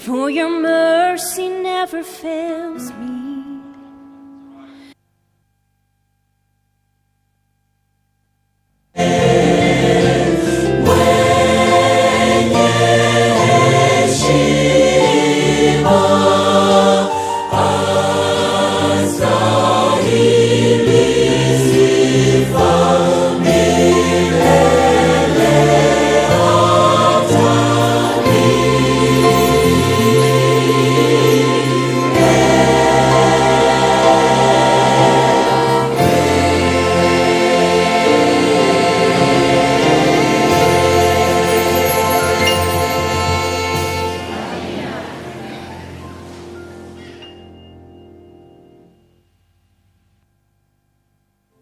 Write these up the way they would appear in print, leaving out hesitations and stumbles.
for your mercy never fails me.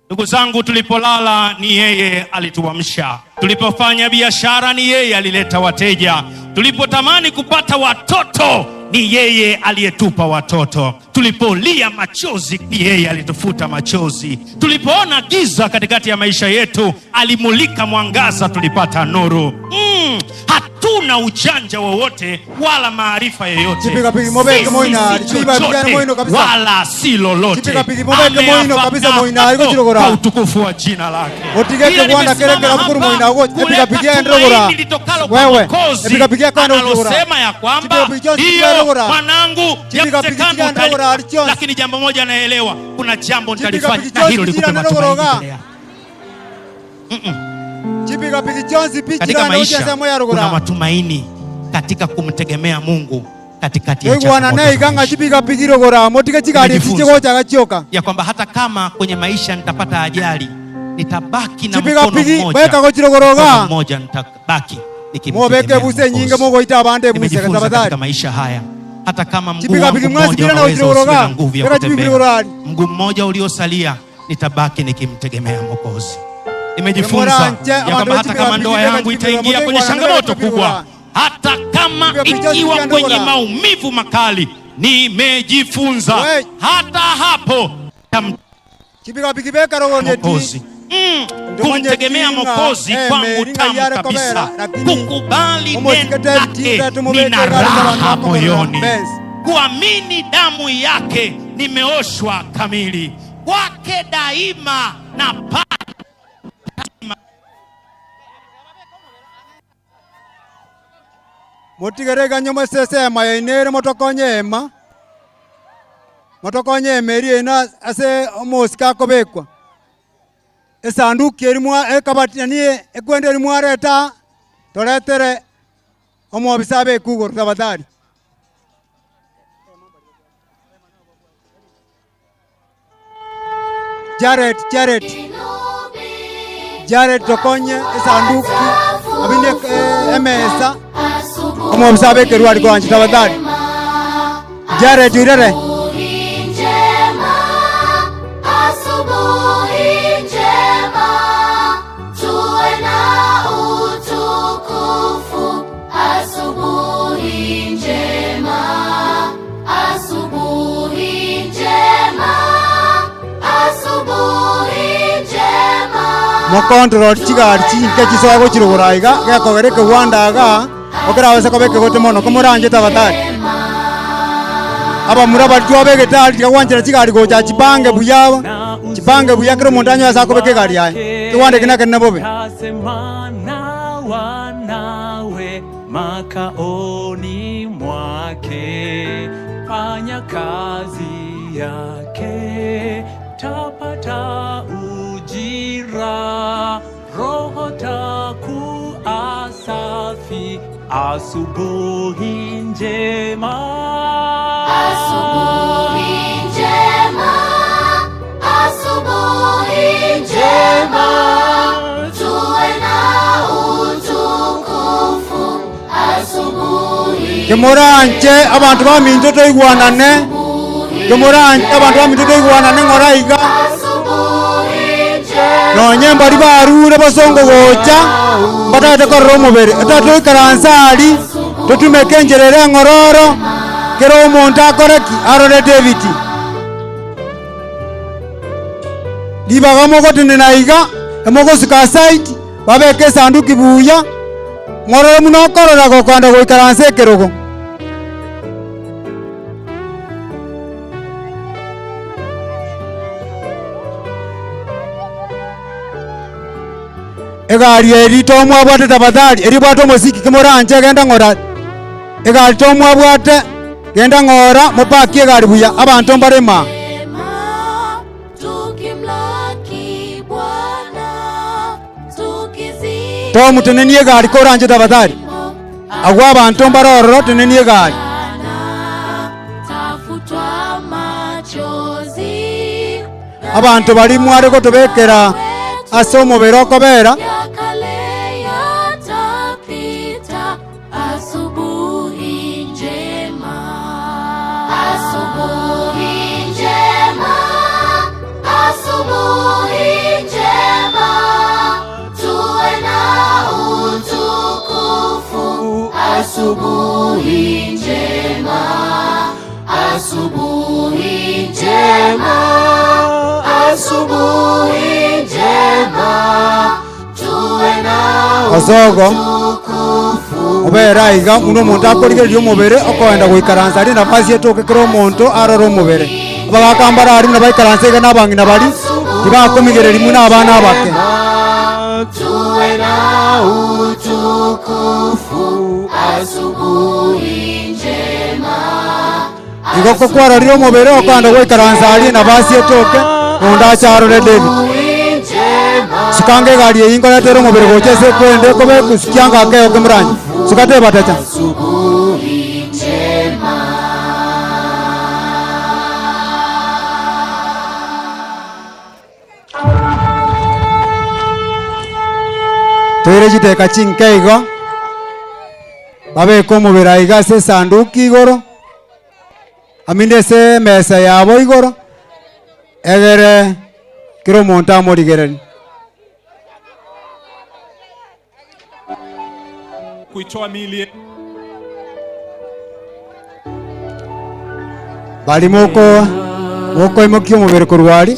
Ndugu zangu, tulipolala ni yeye alituamsha. Tulipofanya biashara ni yeye alileta wateja. Tulipotamani kupata watoto ni yeye aliyetupa watoto. Tulipolia machozi ni yeye alitufuta machozi. Tulipoona giza katikati ya maisha yetu alimulika mwangaza, tulipata nuru. Hatuna ujanja wowote wala maarifa yoyote. Wala si lolote. Kwa utukufu wa jina lake. Analosema ya kwamba hiyo mwanangu yawezekana, lakini jambo moja naelewa, kuna jambo nitalifanya na hilo likupe matumaini. Katika maisha kuna matumaini katika kumtegemea Mungu katikati ya changamoto. Ya kwamba hata kama kwenye maisha nitapata ajali, nitabaki na mkono mmoja, nitabaki nikimtegemea Mungu. Katika maisha haya, hata kama mguu wangu mmoja unaweza usiwe na nguvu ya kutembea, mguu mmoja uliosalia nitabaki nikimtegemea Mwokozi. Nimejifunza ya kwamba hata kama ndoa yangu itaingia kwenye changamoto kubwa, hata kama ikiwa kwenye maumivu makali, nimejifunza hata hapo Mwokozi. Kumtegemea Mwokozi kwangu tamu kabisa. Kukubali neno lake nina raha moyoni. Kuamini damu yake nimeoshwa kamili. Kwake daima na Motigerega nyoma sesema yainere motokonye emeri ena ase omosika kobekwa esanduku erimwa ekabatanie ekwende erimwa reta toretere omobisa bekugoro tabatari Jared tokonye esanduku abinde emesa omobisa bekeru ali kwanje tabatari Jared irere mokontrol chigari chinke chisogo chiruguraiga gekogereke wandaga okerawese kobeke gote mono komoranje tabatari aba muraba twabege tali tyawanjira chigari gocha chipange buya kero mondanyo asa kobeke gari yae twande kinake nebobe wanawe makaoni mwake fanya kazi yake tapata ujira roho taku asafi asubuhi njema tuwe na utukufu asubuhi kemoranje abantu baminto toigwanane ngoraiga nonye mbari barure basongo gocha batate korora omobere etate ikaransari totumekenjerere ngororo kero omonto akoreki arore David libaga mogotende naiga emogosika site babeke esanduku buya ngororo muno korora gokwanda goikaransa ekerogo Egari erito omwabwate tafadhali eribwate omosiki kimoranje genda ngora egari to omwabwate genda ngora mopaki egari buya abantu mbarema to muteneni egari koranje tafadhali agwa abantu mbaroro teneni egari abantu bali mware ko tobekera ase omubere okobera Asubuhi njema, asubuhi njema, asubuhi njema, tuwe na osogo obera iga muno muntu akorigereria omubere okoenda goikaransa ari nafasi etokekera omonto arora omubere abagakambara ari nabaikaransa iga nabang'ina bari tibakomigereria muna abana abake tuwe na utukufu asubuhi njema igoko kwarorire omubere okoenda goikaransa ari nafasi etoke ondo acharore David sikange gari eyingo netera omubere gochese kwende kobe kusikianga akeo kemuranje sukate batacha asubuhi njema toire chiteka chinke igo babeka omubere aiga ase esanduku igoro aminde ase mesa yabo igoro egere kero omonto amorigereri kuitoa miili bali mokoimokia omubere korwari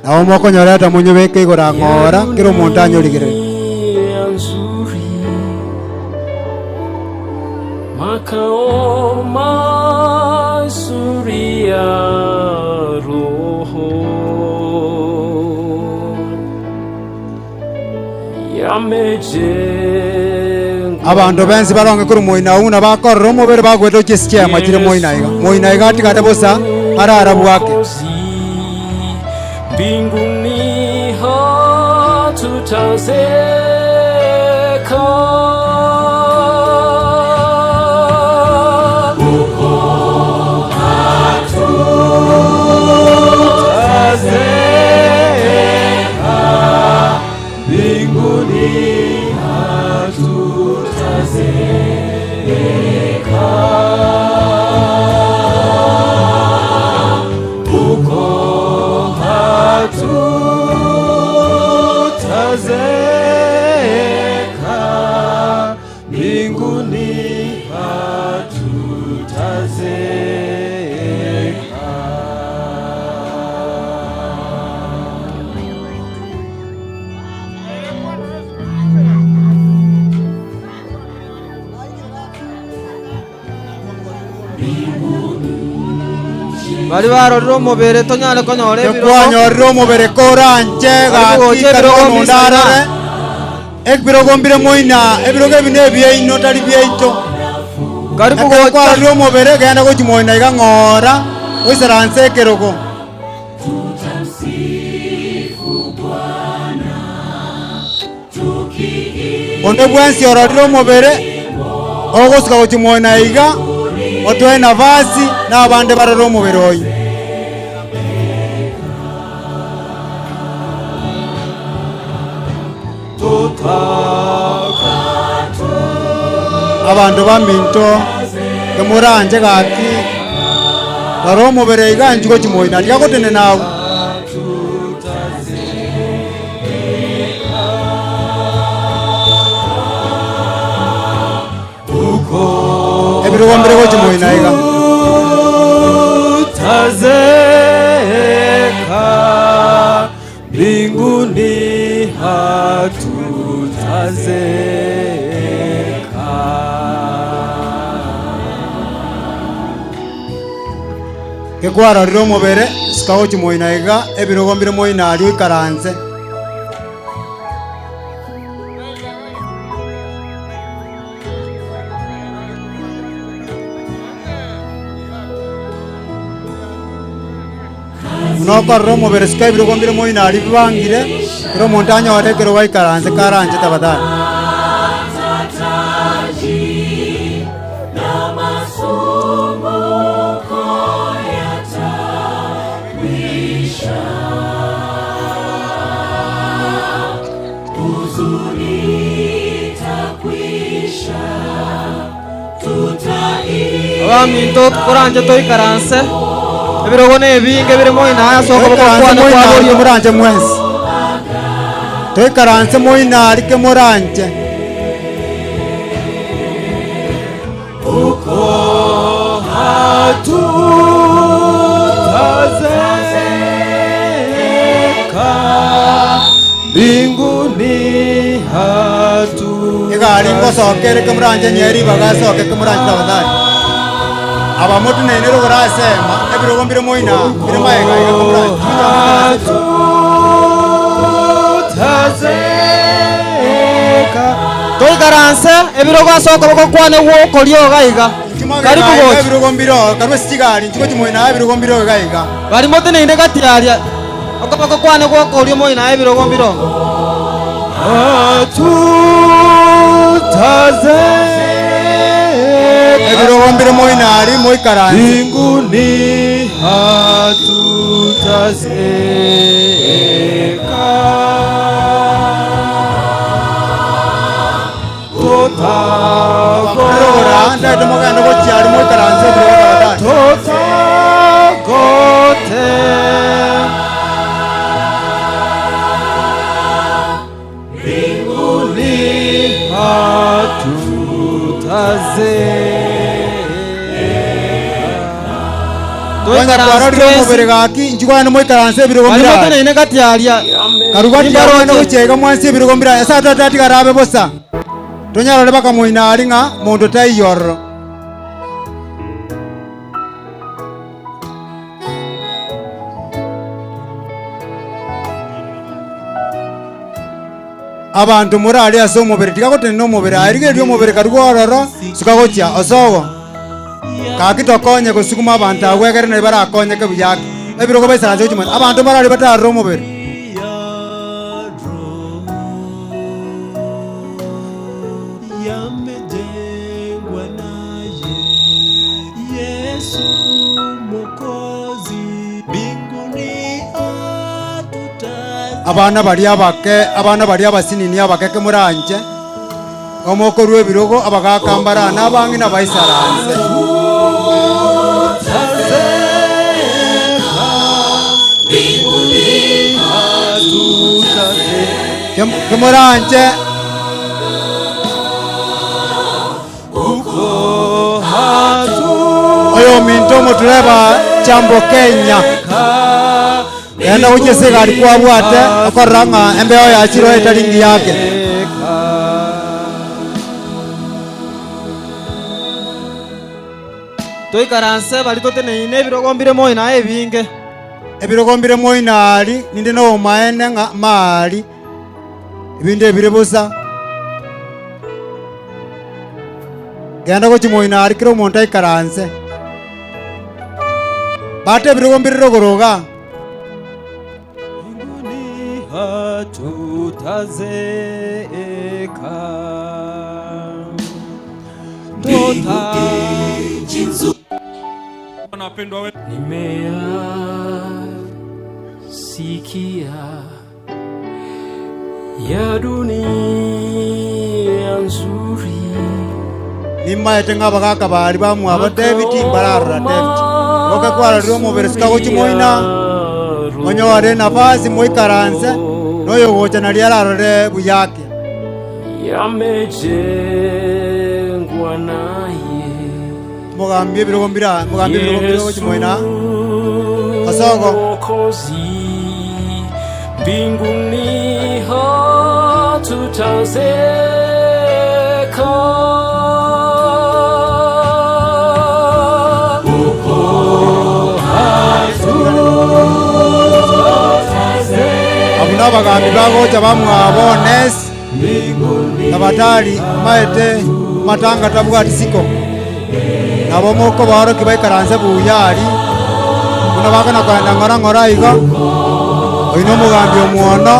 nabo mokonyoreta monyobeka igoro ang'ora kero omonto anyorigereri makao mazuri ya roho yamejengwa abanto bensi baronge kuri moina una bakorora omubere bagweta okesi amachire moina iga atigate bosa arara bwake mbinguni hatutazeka bari barorire omubere tonyale konyora ekwanyorire omubere koranje gakikarondare ebirogo mbire moina ebirogo ebi nebyaino tari byaito ekwarire omubere genda gochi moina iga ng'ora goisaransa ekerogo onde bwensi ororire omubere ogosika gochi moina iga otwae nafasi n'abande barora omubere oyo abanto baminto kemuranje gaki barora omubere iga nchigo chimoina tiagotene nawe ebirogombere gochi moina iga hatutazeka mbinguni hatutazeka gekwarorire omubere sika gochi moina iga ebirogombire moina ario ikaranse nokorora omobere sika ebirogo mbire moina ari bibangire kero omonto anyore kero waikaranse karanje tabadali abaminto koranje toikaranse ebirogo nebinge birimo inaya soko bakwana kwaborio muranje mwensi toikaranse moina ari ke moranje uko hatutazeka mbinguni hatu igari ngosokere ke muranje nyeri bagasoke ke muranje tabadali abamotu nenero gorasema ebirogo mbire moina bire maega ke muranje toikaranse ebirogo asoko bakwana wokoryo gaiga karibu gochi ebirogo mbiro karwe sigari nchiko chimoina ebirogo mbiro gaiga bari mote ninde gatiaria okabako kwane wokoryo moina ebirogo mbiro ebirogo mbire moina ari moikaranse mbinguni hatutazeka Rora ndaite moganda gochiari moikaranse ebirogo tabadali totagote mbinguni twanyatwararire omobere gaki nchikwana moikaranse ebirogo mbire mote ninde gatiaria karugatiarwana gochega mwansi ebirogo mbire asa tatatigarabe bosa tonyarore baka moina ari ng'a mondo taiyororo abantu murari ase omobere tigagoteni omobere airigeria omobere karugororo sikagochia osogo kaki tokonye gosukuma abantu agwegere na barakonyeke buyaki ebirogo baisaranse gochimwana abantu marari batarire omobere abana bari abasinini abakeke muranje omokorwa ebirogo abagakambara n'abangi nabaisaranse kemuranje oyo minto motureba chambo Kenya enda uchesega alikuwa bwate akoranga embeo ya chiro etalingi yake toikaranse bali toteneine ebirogo mbire moina ebinge ebirogo mbire moina ali ninde no maene nga mali ibinde bire busa genda gochi moina ali kiro monta ikaranse bate ebirogo mbire rogoroga hatutazeka Wanapendwa wetu nimeyasikia ya dunia nzuri nimaete ng'abagaka bari bamwaba David mbararora David goke kwararire omobere sikagochi moina onyore nafasi moikaranse noyo gocha nari ararore buyake yamejengwa naye mugambie ebirogo mbira gochi moina asogo mbinguni hatutazeka abuna abagambi bagocha bamwabones tabatari maete matanga tabwati siko nabo moko baroki baikaranse buyari Kuna bakana kwenda ngora igo. Oino mugambi omwono.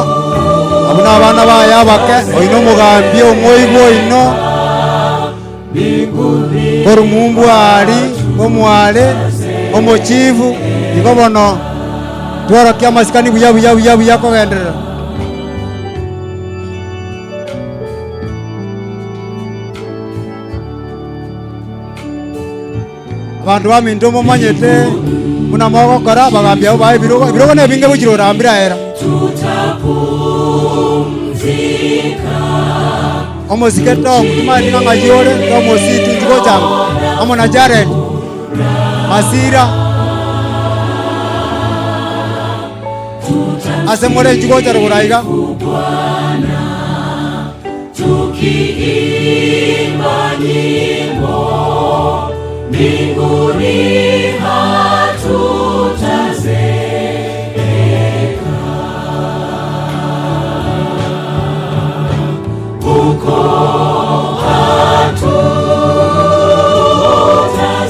Abuna abana baya bake. Oino mugambi omwoibo ino. Korumumbu ali. Omwale. Omochivu. Igo bono. Twara kia masikani buya kogenderera. Bantu baminto momanyete muna mogokora bagambia bae birogo ne binge bujiro rambira era omosiketong mali nga ngajore omositu tuko jango amona Jared Masira asemore tuko jaro uraiga mbinguni hatutazeeka, huko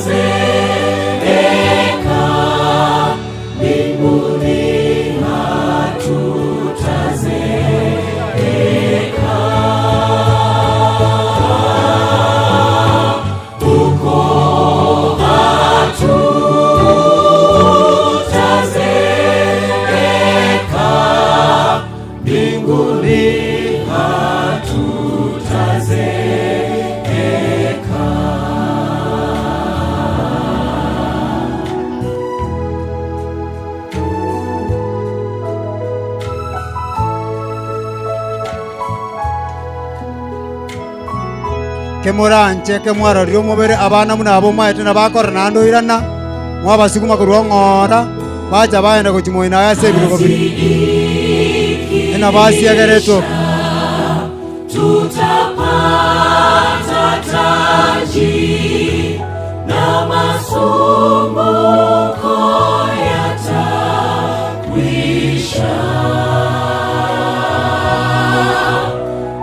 hatutazeeka, mbinguni hatutazeeka, huko kemoranje kemwarorire omobere abana muna abo maete na bakorana ndoirana mwabasiguma korwa ng'ora bacha baenda gochimoina yase birogo biri ena basiegereto tutapata taji na masumbuko yatakwisha,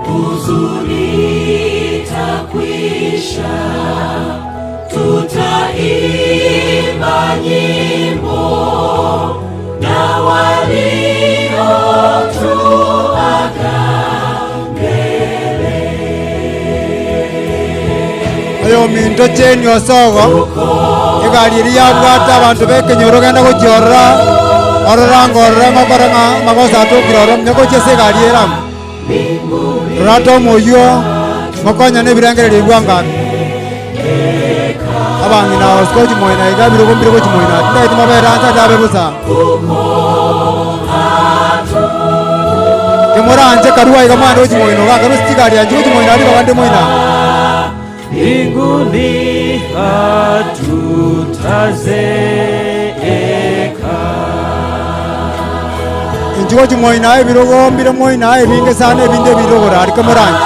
huzuni itakwisha, tutaimba nyimbo na waliotuaga mbele. Ayo minto cheni osogo egari iri yabwata abantu bekenyoro genda gochiorora orora ngorora ngokora magosa atokiroro nyako chese egari eram rato moyo mokonya nebirengereri bwangaga abangi na oskochi moina igabiro gombiro gochi moina ndeti maberanza dabe busa kemoranje karuwa igamwana gochi moino gakaru stigari anje gochi moina ari bagande moina mbinguni hatutazeeka, inji gochi moina ebiro gombire moina ebinge sana ebinde birogora ari kemoranje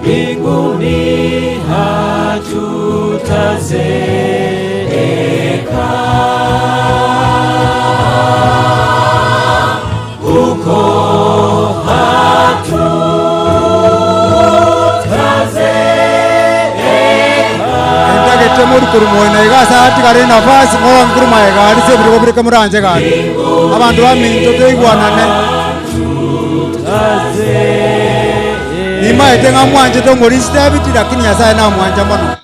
mbinguni hatutazeeka, huko hatutazeeka. endagete muri kurumoina igasa atigare nafasi ngo nguruma egari se biro gobire kemoranje gari abantu baminto toigwanane Nima etenga mwanje tongorisi David lakini Nyasaye na mwanja mono.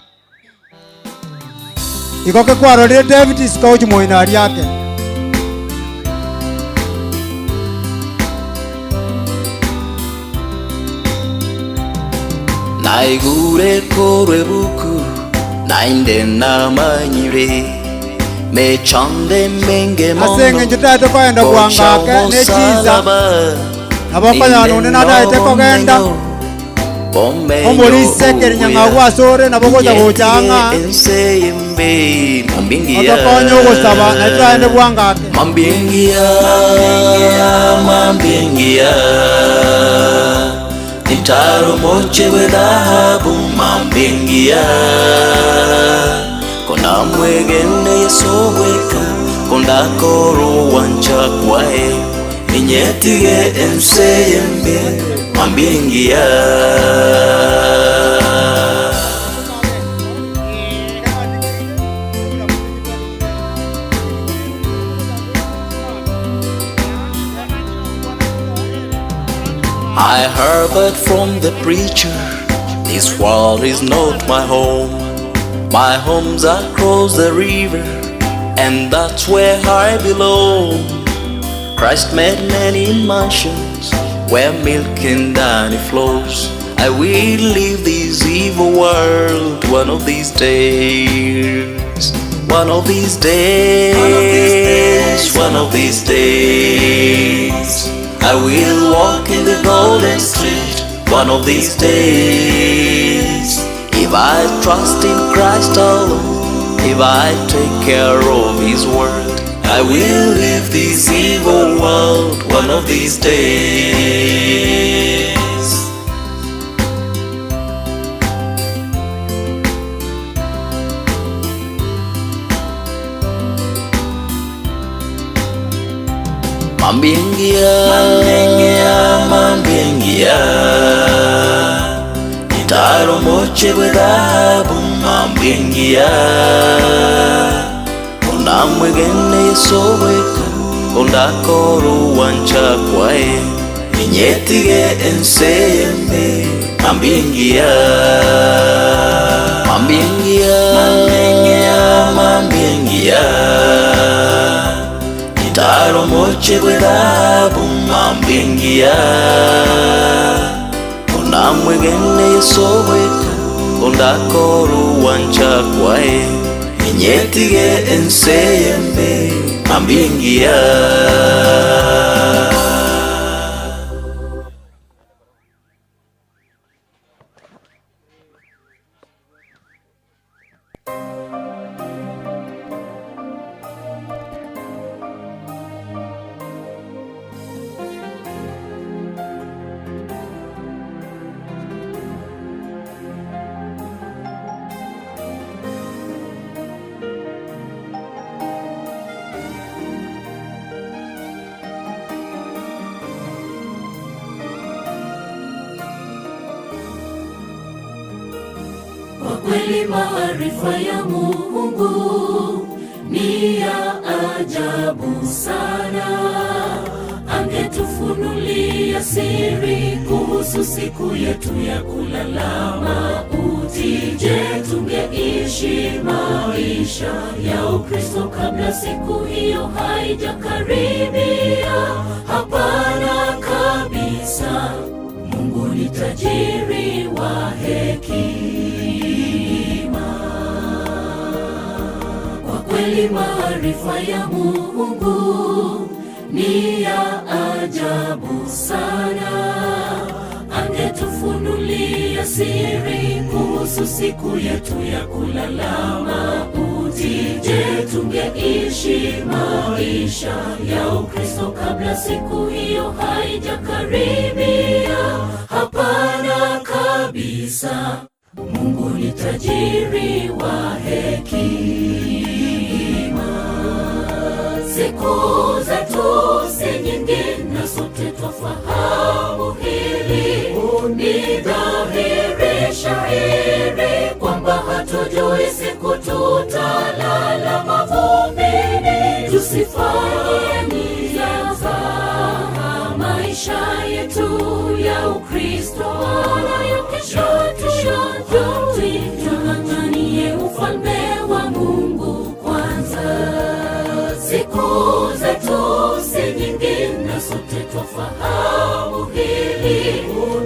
Ikoke kwarorire David sikauchi moinari yake. Naigure korwe buku nainde namanyire mechande menge mondo asenge njutato kwenda kuangake nechiza nabokanya none nadaite kogenda omulise kerinyanga gwasore nabogoja gochanga otokonyo gosaba naitwaende bwangake mambingia nitaro moche we dhahabu mambingia kona mwegene yesoweka konda koro wancha kwae ninyetige enseyembe mambingia I heard from the preacher, this world is not my home. My home's across the river, and that's where I belong. Christ made many mansions where milk and honey flows. I will leave this evil world one of these days. One of these days, one of these days, I will walk in the golden street. One of these days, if I trust in Christ alone, if I take care of His word, I will leave this evil world one of these days. Mambiengia Itaro moche bwedhabu mambiengia Unamwegene yesobweka Ondakoro wancha kwae Ninyetige enseyembe Mambiengia Itaro moche bwedhabu mambiengia Unamwegene yesobweka Ondakoro wancha kwae Ninyetige enseyembe mambiengia. Kweli maarifa ya Mungu ni ya ajabu sana. Angetufunulia siri kuhusu siku yetu ya kulala mauti. Je, tungeishi maisha ya Ukristo kabla siku hiyo haijakaribia? Hapana kabisa. Mungu ni tajiri wa hekima. Kweli maarifa ya Mungu ni ya ajabu sana. Angetufunulia siri kuhusu siku yetu ya kulala mauti. Je, tungeishi maisha ya Ukristo kabla siku hiyo haijakaribia? Hapana kabisa. Mungu ni tajiri wa hekima. Siku zetu si nyingi na sote twafahamu hili. Ni dhahiri shahiri kwamba hatujui siku tutalala mavumbini. Tusifanye nia za maisha yetu ya Ukristo wala kesho tung'ang'anie ufalme wa Mungu kwanza. Siku zetu si nyingi na sote twafahamu hili.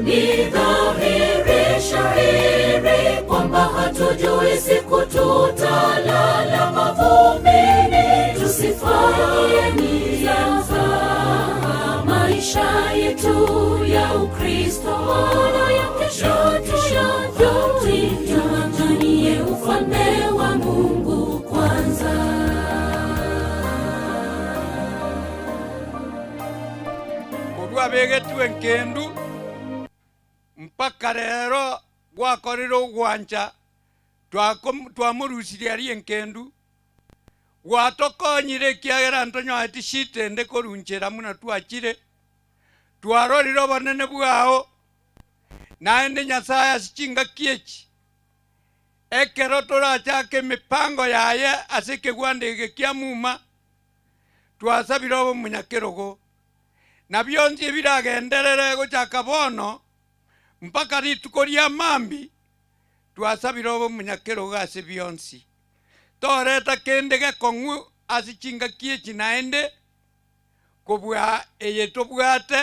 Ni dhahiri shahiri kwamba hatujui siku tutalala mavumbini. Tusifanye nia za maisha yetu ya Ukristo wala ya kesho tung'ang'anie ufalme wa Mungu kwanza. Begetu enkendu mpaka rero gwakorero gwanja twamurusirie ari enkendu gwatokonyire kiagera ntonyoeti shitende korunchera muna twachire twarorire obonene bwao naende Nyasaye asichinga kiechi ekero torachake mipango yaye ase kegwandege kia muma twasabire obo munyakerogo na byonzi biragenderere gochaka bono mpaka rituko ria mambi twasabira obo munyakero gase byonsi toreta kende gekong'u asichinga kiechi naende kobwa eyetobwate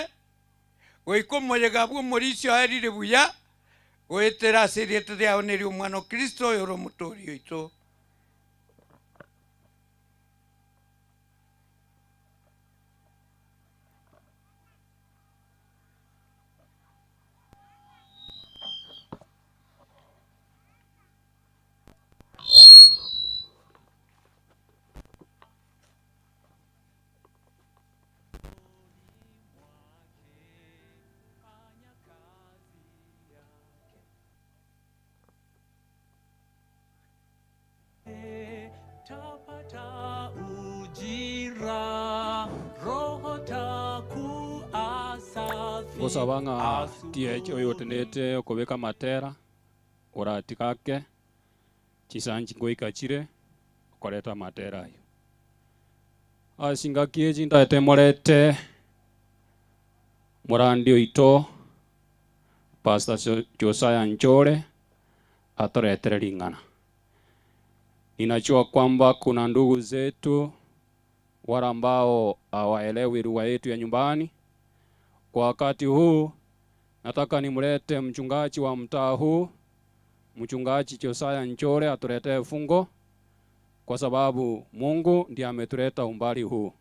goiko moyega bwo morisio aerire buya goetera seriete riao neri omwana Kristo oyo romutori oito. Tapata ujira roho taku asafi gusabanga tie oyo tenete okobeka matera oratikake chisanji goikachire okoreta matera ayo asinga kieji ndaete morete morandi oito Pastor Josiah Njore atoretere lingana. Ninajua kwamba kuna ndugu zetu wale ambao hawaelewi lugha yetu ya nyumbani. Kwa wakati huu nataka nimlete mchungaji wa mtaa huu, mchungaji Josiah Njore atuletee fungo, kwa sababu Mungu ndiye ametuleta umbali huu.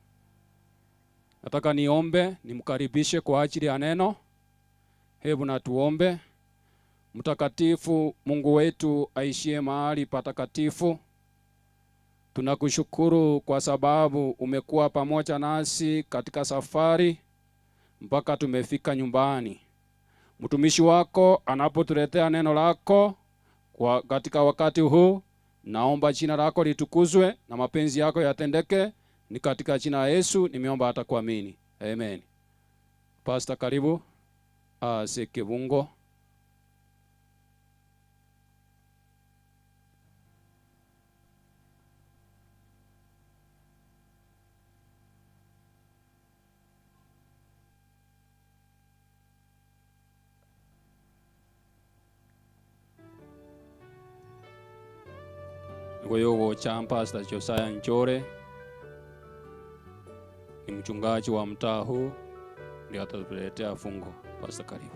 Nataka niombe nimkaribishe kwa ajili ya neno. Hebu na tuombe. Mtakatifu Mungu wetu aishie mahali patakatifu, tunakushukuru kwa sababu umekuwa pamoja nasi katika safari mpaka tumefika nyumbani. Mtumishi wako anapotuletea neno lako kwa katika wakati huu, naomba jina lako litukuzwe na mapenzi yako yatendeke. Ni katika jina la Yesu nimeomba hata kuamini. Amen. Pastor karibu. Sekebungo. Goyogo cha Pastor Josiah Njore ni mchungaji wa mtaa huu, ndiye atatuletea fungo. Pastor karibu.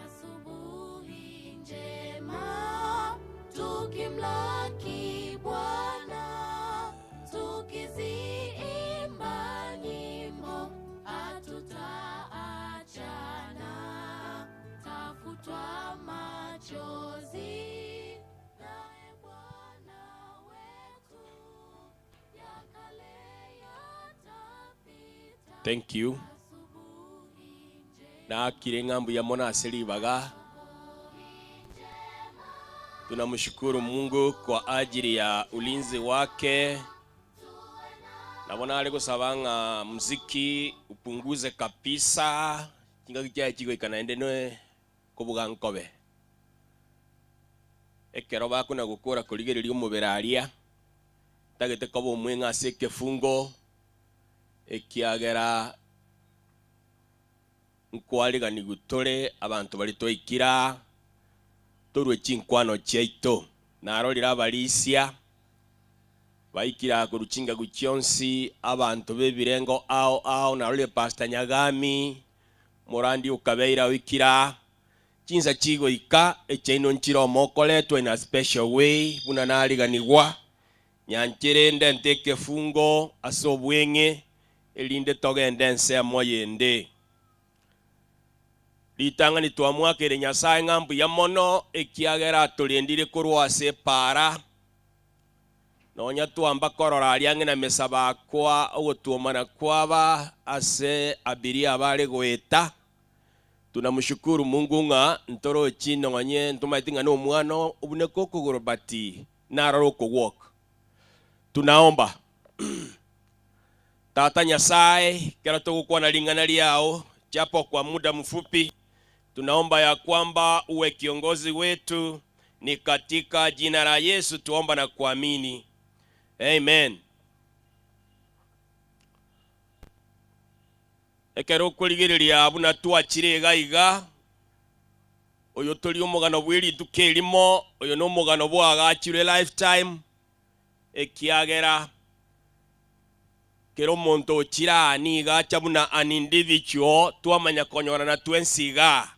Asubuhi njema tukimlaki Bwana, tukiziimba nyimbo hatutaachana, tafutwa machozi naye Bwana wetu, ya kale yatapita. Thank you. Na kile ngambu ya mona asilibaga. Tunamshukuru Mungu kwa ajili ya ulinzi wake. Na mona aliko sabanga muziki upunguze kabisa. Kinga kijaya chigo ikanaende noe kubuga nkobe. Ekero bakuna gukora kuligereri umuberaria. Tagete kobo mwenga seke fungo. Ekiagera nkwaliga nigutore abantu bali toikira torwe chinkwano cheito narolira abalisia baikira ku ruchinga gucyonsi abantu bebirengo ao narolire Pastor Nyagami morandi ukabeira wikira chinza chigo ika echaino nchiro mokoletwe in a special way buna naliganigwa nyanchirende nteke fungo asobwenge elinde togende nse moyende litanga ni twamwakire Nyasaye ngambu ya mono ekiagera tulindire kurwase para nonya tuamba korora aliange na mesaba kwa ogutuomana kwaba ase abiria bale goeta. Tunamshukuru Mungu nga ntoro chino nganye ntumaitinga no mwana ubuneko kugorobati nararoko walk. Tunaomba Tata Nyasaye kera tokuwa na lingana liao japo kwa muda mfupi. Tunaomba ya kwamba uwe kiongozi wetu, ni katika jina la Yesu tuomba na kuamini. Amen. ekero kurigiriria buna twachire gaiga oyo toli omugano bwiri tukelimo oyo no mugano bwagachire lifetime ekiagera kero monto chira ni gacha buna an individual twamanya konyorana twensiga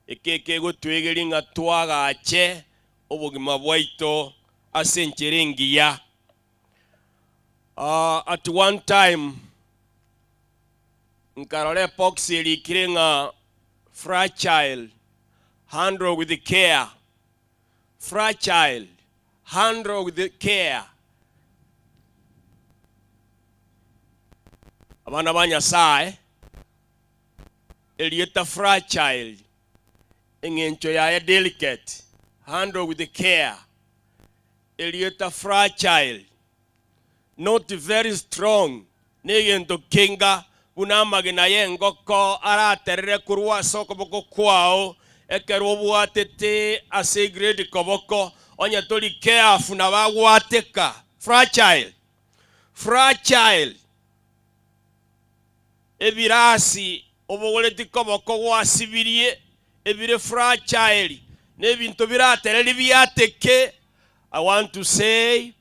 ekeke gutwegeringa twagache obugima bwaito asencherengiya. At one time nkarole poxi likirenga fragile, handle with the care. Fragile, handle with the care. Abana banyasaye elieta fragile engencho ya delicate, handle with the care. Elieta fragile, not very strong, negento kinga bunamage na yengoko araterere kurwa soko boko kwao ekero bwatete ase grade koboko onya toli careful na bagwateka. Fragile, fragile ebirasi obogoleti koboko gwasibirie ebire fragile nebintu biraterere byateke. I want to say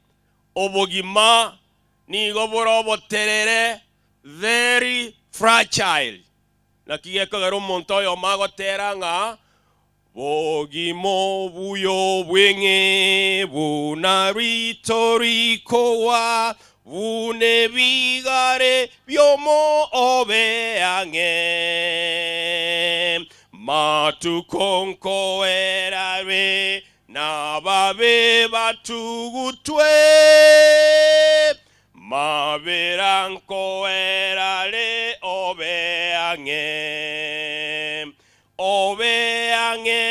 obogima ni goboro boterere very fragile. Nakigeko garo monto yo mago teranga bogimo buyo bwenge bunaritorikowa bunebigare byomo obeange matukonko erabe na babe batugutwe maberanko erale obeange obeange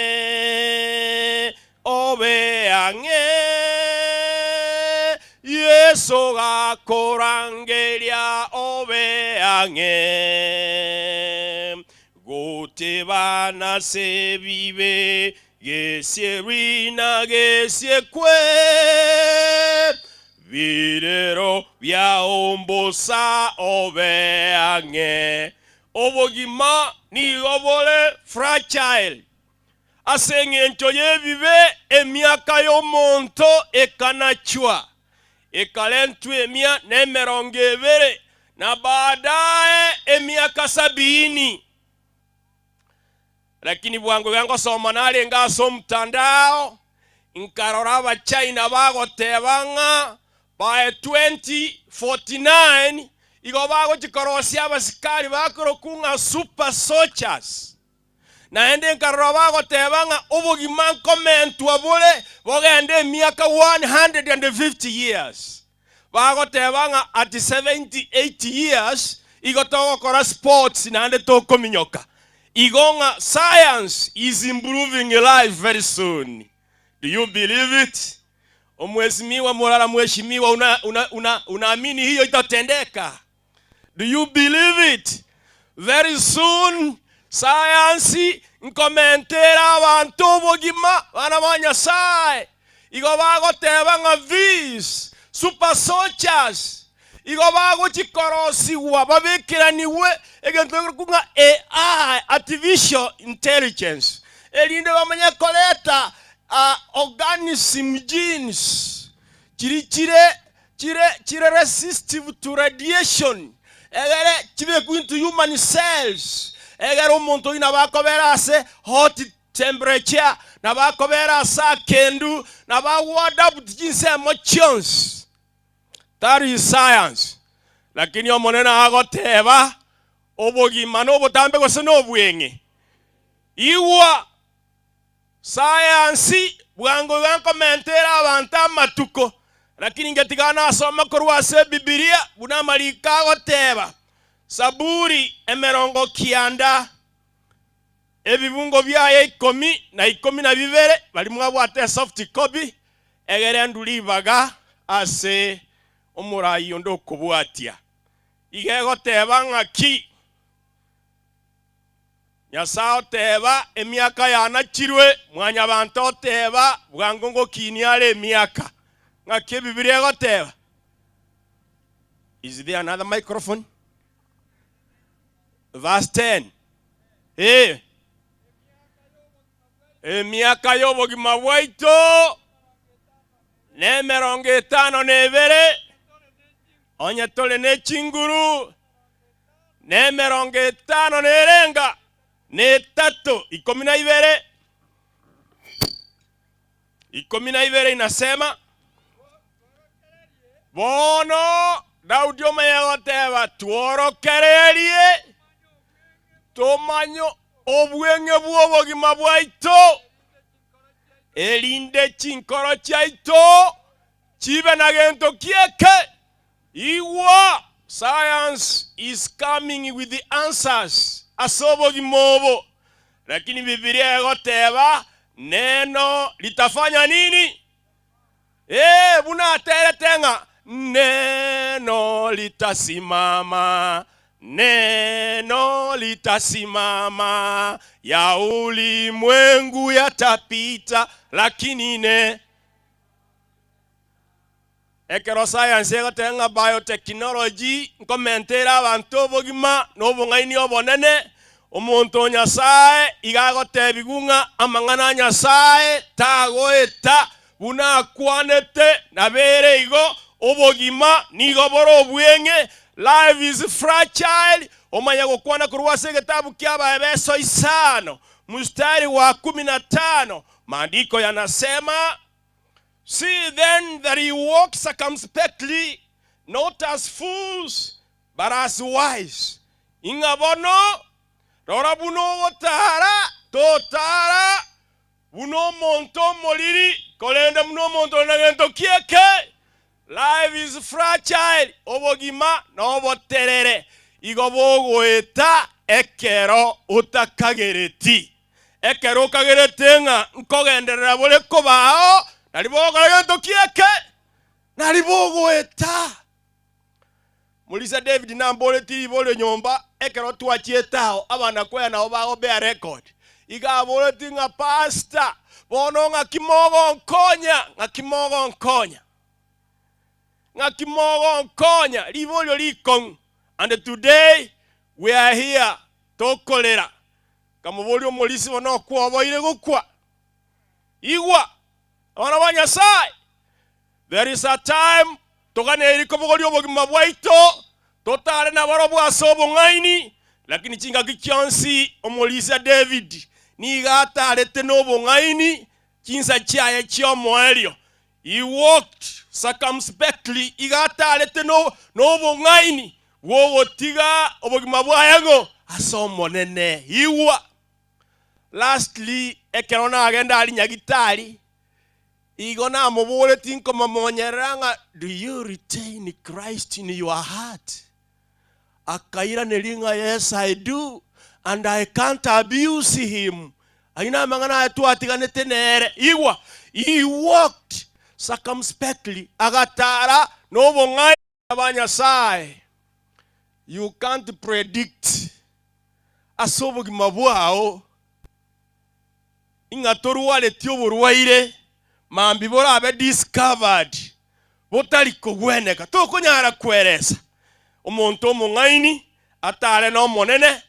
obeange Yesu gakorangeria obeange gote bana se vive gesie rina gesie kwe Videro vya ombosa obeange obogima ni obole fragile asengencho yebibe emiaka y'omonto ekanachwa ekalentu emia nemerongevere na baadaye emiaka 70. Lakini bwangu yango soma nali ngaso mtandao nkarora ba China bagotebanga by 2049 igo bago chikorosia abasikari bakorokunga super soldiers na ende nkarora bagotebanga obogima komentu abule bogende emiaka 150 years bagotebanga at 70-80 years igo togokora sports na ende tokominyoka igonga science is improving life very soon. Do you believe it? Omweshimiwa morala mweshimiwa unaamini hiyo itatendeka? Do you believe it? Very soon science nkomentera abantu obogima bana banyasaye igo bagotebanga these super soldiers igo bago chikorosiwa babikiraniwe egento kunga AI artificial intelligence elinde bamanya koleta organism genes chire resistive to radiation egere chibe into human cells egere omuntu ina bakobera ase hot temperature na bakobera asa kendu na bawadab jinse emotions. That is science. Lakini omonena agoteba obogima no botambe gose no bwenge iwa science bwango bankomentera abantu amatuko lakini ngatigana asoma korwase Biblia bunamalika agoteba Saburi emerongo kianda ebibungo byaye 10 na 12 bali mwabwate soft copy egere ndulibaga ase omurayi ndo kubwatia igego teba ngaki Nyasao teba emiaka yanachirwe mwanya bantu teba bwangongo kiniale emiaka ngaki Biblia go teba. Is there another microphone? verse 10. Emiaka y'obogima bwaito ne 52 onye tole ne chinguru ne 50 nerenga ne 3 12 12 inasema bono Daudi omeyegoteba tworokererie tomanyo obwenge bw'obogima bwaito erinde chinkoro chaito chibe na gento kieke iwa. Science is coming with the answers asobogima obo, lakini Biblia egoteba neno litafanya nini? Buna teretenga neno litasimama, neno litasimama, ya ulimwengu yatapita, lakini ne ekero science egotenga biotechnology nkomentera abantu obogima n'obong'aini obonene omonto Nyasaye igagotebigunga amang'ana Nyasaye tagoeta buna akwanete nabere igo obogima nigo boro obwenge. Life is fragile. Omanya gukwana kurwase gitabu ky'Abaefeso 5 mstari wa 15 maandiko yanasema, see then that you walk circumspectly, not as fools but as wise. Ingabono rora buno wotara totara buno monto moliri kolenda buno monto nagento kieke. Life is fragile. Obogima noboterere igobogoeta ekero utakagereti ekero ukageretenga nkogenderera bole kobao nalibogagento kieke nalibogoeta. Mulisa David nambole tiri bole nyomba ekero twachietao abana kwena nao bago bea record igabole tinga pasta bono ngakimogo nkonya ngakimogo nkonya libolyo likong. And today we are here tokolera kamubolyo molisi bono kwaboire gukwa igwa abana ba Nyasaye. There is a time toganeri kobogolyo obogima bwaito totare na baro bwaso obong'aini, lakini chinga kikyonsi omolisa David nigatarete n'obong'aini chinsa chaye ky'omwelyo. He walked circumspectly igatarete n'obong'aini wogotiga obogima bwayago asomonene iwa. Lastly ekero nagenda ali nyagitari igo namobole tinko mamonyeranga, do you retain Christ in your heart? Akaira nelinga, yes I do, and I can't abuse him. Aina mangana atuatiganete nere iwa. He walked circumspectly agatara n'obong'aini ba Nyasaye. You can't predict asobogima bwao ingatoruwale tio burwaire mambi borabe discovered botari kogweneka tokonyara kweresa omonto omong'aini atare no monene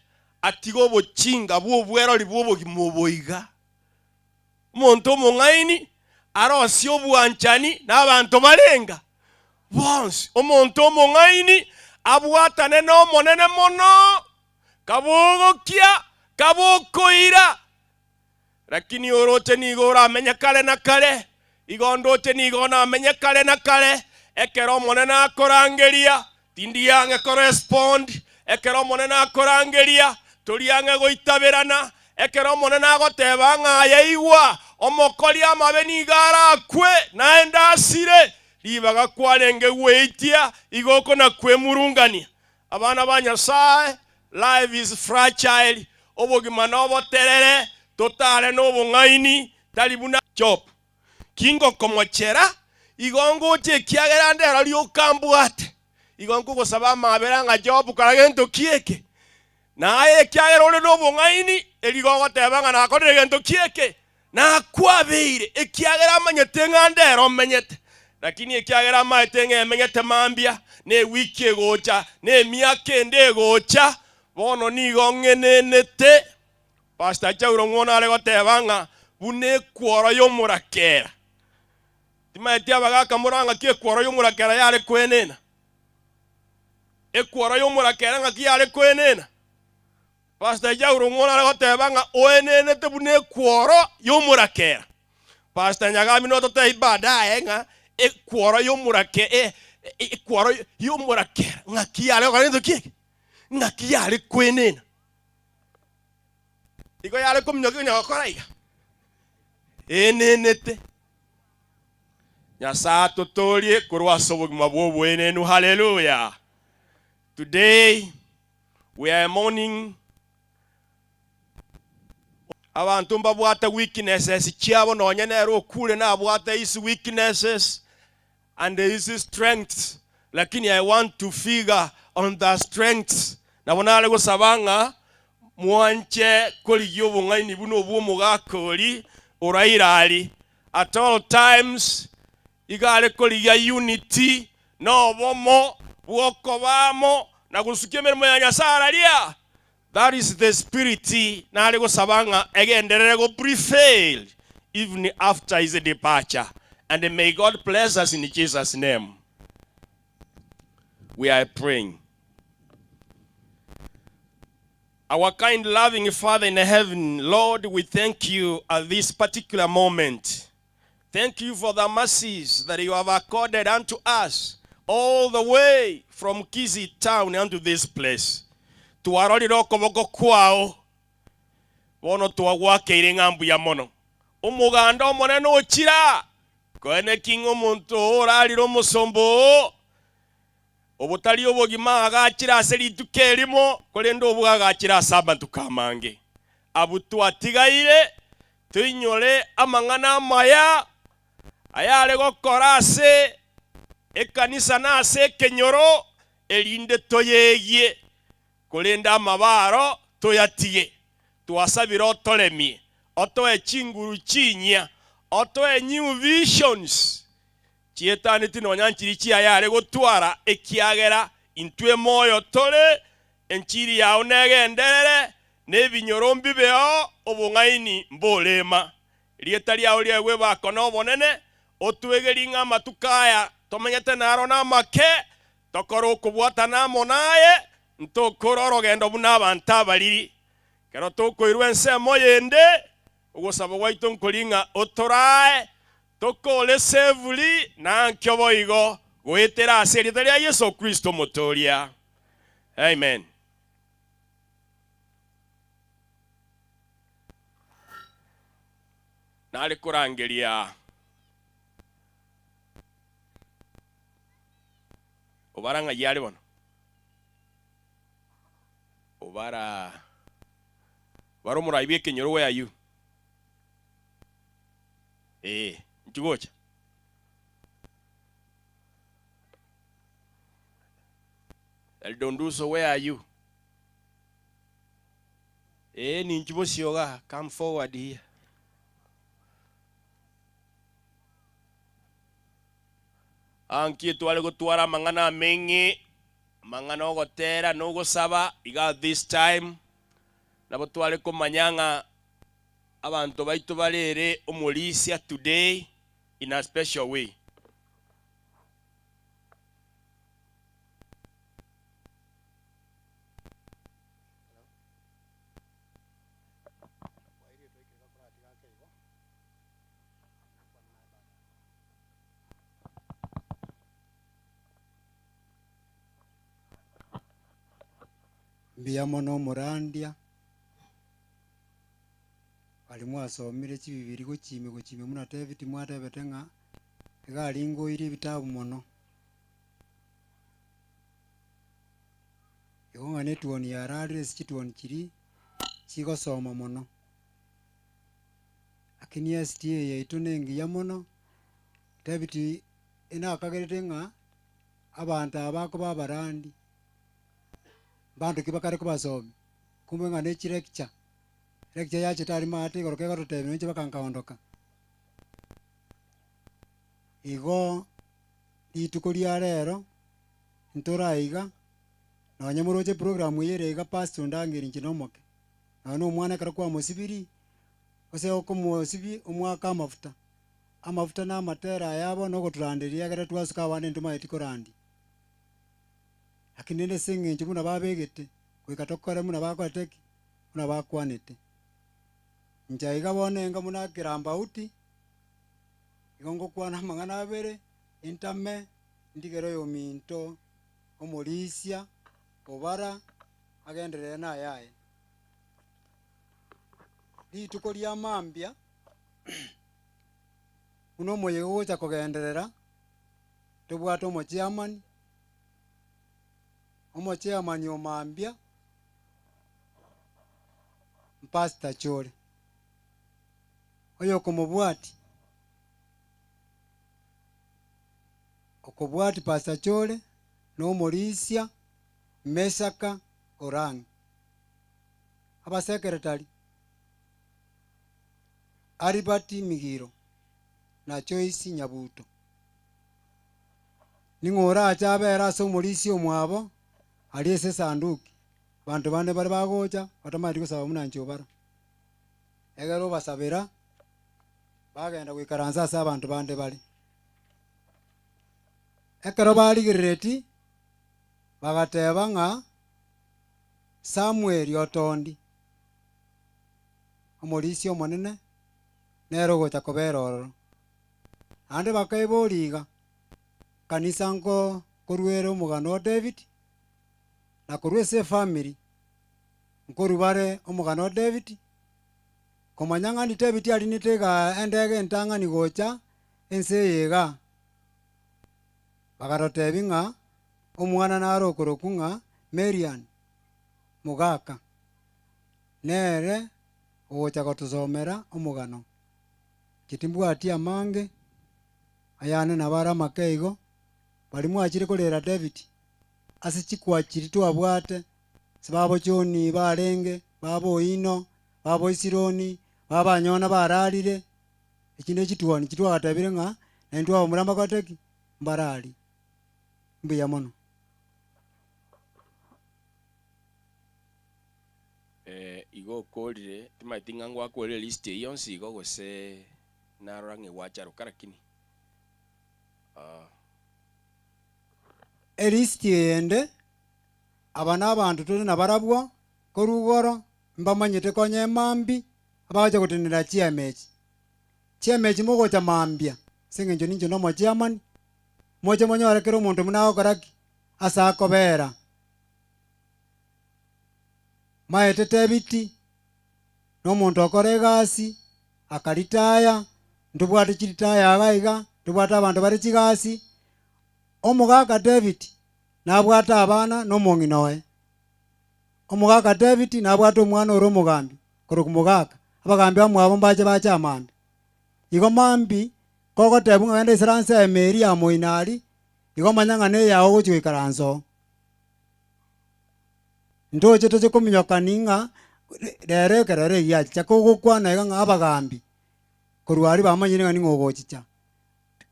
atigo bochinga bwobwero libwobogima oboiga. Omonto omong'aini arosi obwanchani n'abantu barenga bonsi. Omonto omong'aini abwatane no monene mono kabogokia kabokoira, lakini orote nigo oramenya kale na kale igondote nigo namenya kale na kale ekero monene akorangeria tindi yange correspond ekero monene akorangeria turi yange goitabirana ekero monene agoteba ng'aye igwa omokori amabe nigara kwe naenda asire libaga kwarenge gweitia igoko na kwemurungania. Abana ba Nyasaye, life is fragile. Obogima noboterere totare n'obong'aini talibuna chop kingo komochera igongo che kiagera ndero liokambwate igongo gosaba mabera nga job karagento kieke naye kiagera ole n'obong'aini eligogo tebanga nakorere gento kieke na kwabeire ekiagera amanyetenga ndero menyete, lakini ekiagera maetenga emenyete mambia ne wiki egocha ne miaka ende egocha bono nigo ng'enenete Pastor Chauro ng'ona ale gotebanga bune kworo y'omurakera timaeti abagaka muranga kie kworo y'omurakera yare kwenena ekworo y'omurakera ng'aki yare kwenena Pastor Chauro ng'ona ale gotebanga oenenete bune kworo y'omurakera Pastor Nyagami no totei baadaye ng'a ekworo y'omurakera ekworo y'omurakera ng'aki yare kanendo kie ng'aki yare kwenena iko yale kumnyoki nyakoraiga enenete Nyasaye tolie kurwa sobogima bwo enenu. Hallelujah. Today we are mourning abantu mbabwata weaknesses chiabo nonyenero okule na abwata is weaknesses and there is strength, lakini I want to figure on the strength na bonale gusabanga mwanche koligyo bungaini buno bwo mugakoli orairali at all times igale koligya unity no bomo bwoko bamo na gusukia mirimo ya Nyasaye lia. That is the spirit na ale gusabanga egenderere go prevail even after his departure, and may God bless us in Jesus' name. We are praying. Our kind, loving Father in heaven, Lord, we thank you at this particular moment. Thank you for the mercies that you have accorded unto us all the way from Kizi town unto this place. Tuwaroliro koboko kwao bono tuwagwakeire ng'ambu ya mono umuganda omonene okira kwene kingo omuntu oralira omusombo obutali obogima agakira ase rituka erimo korenda obwo agakira ase abantu kamange abutwatigaire tuinyore amang'ana amaya ayare gokora ase ekanisa nase ekenyoro erinde toyeye korenda amabaro toyatige twasabira otoremie otoe chinguru chinya otoe new visions chietaniti nonyanchiri chia yare gotwara ekiagera intwe moyo tole enchiri yawe negenderere nebinyorombi beo obung'aini mbolema rieta liao liewe bakono obonene otwegeri ng'ama tukaya tomenyete naro namake tokoro okobwata namo naye ntokoro orogendo buna abantu abariri kero tokoirwe ensemo yende ogosaba gwaito nkoringa otorae tokole sevuli na nkyoboigo goetera ase rita ria Yesu Kristo motoria. Amen. Nale kurangeria obaranga yale bono obara baro muraibe kenyoro we ayu nchugocha El Donduso, where are you? Ninchibosyoga, come forward here. Anki tuwale gutwara mangana mengi mangana ogotera no saba iga this time nabo tuwale ko manyanga abantu baitu balere omulisia today in a special way. Mbiyamo no murandia alimu asomire chibibiri gochime muna tebiti mwatebete ng'a igalingo iri bitabu mono igonga netuoni yararire sichituoni chiri chigosoma mono akini STA yaitu nengi ya mono tebiti inakagerete ng'a abantu abako babarandi bantu kibakare kubasomi kumbe ng'a nechi lecture yache tari mate goroke garotebe nche bakankaondoka igo ituko ria rero ntoraiga nonya muroche program yere ga pastor ndangiri njinomoke na umwana kara kwa musibiri ose okomosibi omwaka amafuta na matera yabo no turandiria gara twasuka wane nduma etikorandi akinende singe nje muna babegete kwikatokore muna bakwateki muna bakwanete njaiga bonenga muna kiramba uti igongo kwana mangana abere intame ndigero yo minto omorisia obara agenderere na yaye lituko lya mambya uno moye gocha kugenderera tubwata omochairman omambya Pastor Chole oyo komobwati okobwati Pastor Chole no Morisia Mesaka Orangi aba secretary Aribati Migiro na Joyce Nyabuto ningora achabera so Morisia omwabo ali ese sanduki bantu bane bari bagocha batamari kusaba munanjo bara egero basabira bagenda kwikaranza asa abantu bande bali ekero bali gireti bagateba nga Samuel Otondi Omorisia omonene nero gocha koberoro ande bakaiboriga kanisa ngo korwero omugano David na korwese family nkorubare omugano David komanyanga ni David ali nitega endege ntanga ni gocha ense yega bagarotebinga omwana naro korokunga Marian mugaka nere ocha gotuzomera omugano kitimbwati amange ayane nabara makeigo bali mwachire kolera David asichikwachiri twabwate sibabo choni barenge babo ino babo isironi baba nyona baralire ekinde chitwani chitwatabire nga nendwa omuramba kwateki mbarali mbiya mono igo kolire timaitinga ngwa kolire list yonsi igo gose narange wacharo karakini elisti ende abana abantu tuli nabarabwa korugoro mbamanyete konye mambi abaje kutinira chiamechi mogocha mambia singe njo ninjo no mochiamani moche monyorekero omonto munao karaki asa akobera maete tebiti no muntu akore gasi akaritaya ndubwate chiritaya agaiga ndubwate abantu bari chigasi omugaka David nabwata abana no monginoe omugaka David nabwata omwana oro mugambi koro kumugaka abagambi amwabo mbache bacha amambi igo mambi koko tebunga wende isaranse emeri ya moinari igo manyanga ne yawo gochwikaranzo ndoche toche kuminyokaninga rere kerere ya chakogokwana iga abagambi korwari bamanyire nga ningogochicha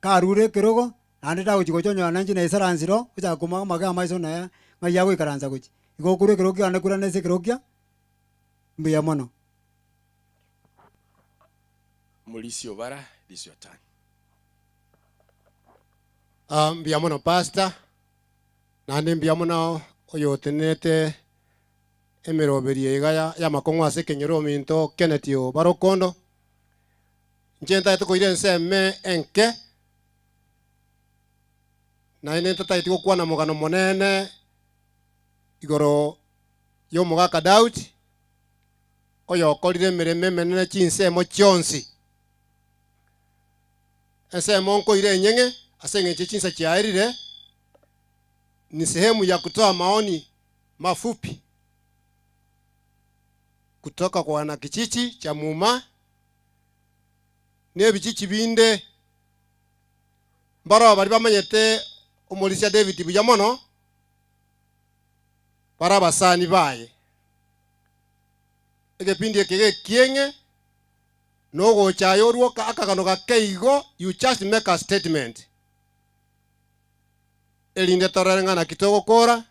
karure kerogo ande tawo chikochonyo nanji na isaranziro ucha kuma maga maiso na nga yawo ikaranza kuchi igo kure kerogi ande kura nese kerogya mbiya mono Morisia Obara, this is your turn. Mbiya mono pastor nande mbiya mono oyotenete emeroberie iga ya makongo ase kenyero minto Kenneth Barokondo njenta etukoire enseme enke na ine tataiti gokwana mugano monene igoro yo mugaka Daudi oyo okorire emereme menene chinsemo chionsi ensemo nkoire enyenge ase eng'enche chinsa chiaerire ni sehemu ya kutoa maoni mafupi kutoka kwa wanakichichi cha Muma nebichichi binde mbaro bari bamanyete Omorisia David buyamono para basani baye egepindi ekege kienge no gochayo ruoka akagano gakeigo you just make a statement elinde torenga na kitogo kora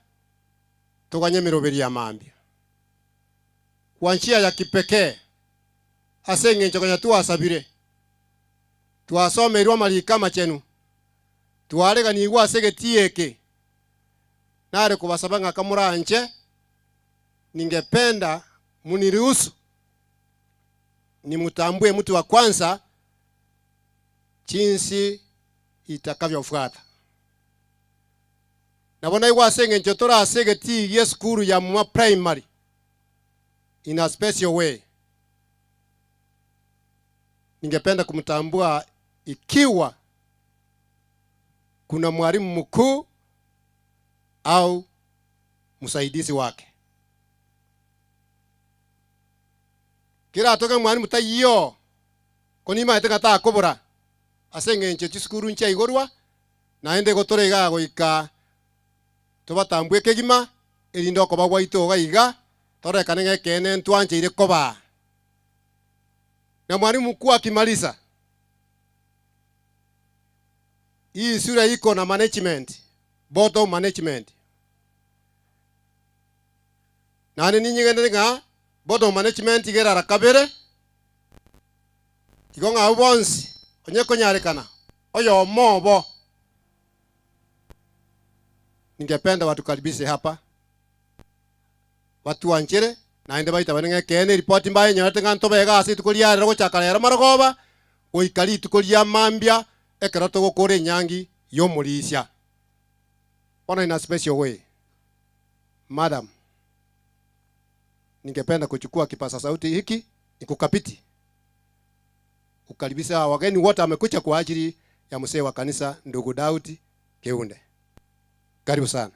tuganye miroberi ya mambia kwa njia ya kipekee asenge nchokanya tuwasabire tuwasomerwa malika machenu tuwarega niigwa asege tieke nare kubasabanga kamuranje. Ningependa muniruhusu nimutambue mtu wa kwanza jinsi itakavyofuata. Nabona igwa asenge nchotora asege tiigie skuru ya Muma Primary in a special way. Ningependa kumtambua ikiwa kuna mwalimu mkuu au msaidizi wake. Kira atoke mwalimu tayiyo konima eteka ta kobora asenge nche chiskuru nche igorwa naende gotorega goika tobatambwe kegima erindo koba gwaito gaiga tore kanenge kene ntwanje ire koba. Na mwalimu mkuu akimaliza hii sura iko na management, board of management. Nani ninyigende nga board of management igera rakabere igonga ubonsi onye konyarekana oyo mobo. Ningependa watu karibishe hapa watu wanjire naende baita banenge kene report mbaye nyote nganto bega asi tukulia rero chakalera marogoba oikali tukulia mambia ekerato gukore nyangi yo mulisha. Ona in a special way. Madam, ningependa kuchukua kipasa sauti hiki nikukapiti ukaribisha wageni wote amekuja kwa ajili ya mzee wa kanisa ndugu Daudi Keunde. Karibu sana.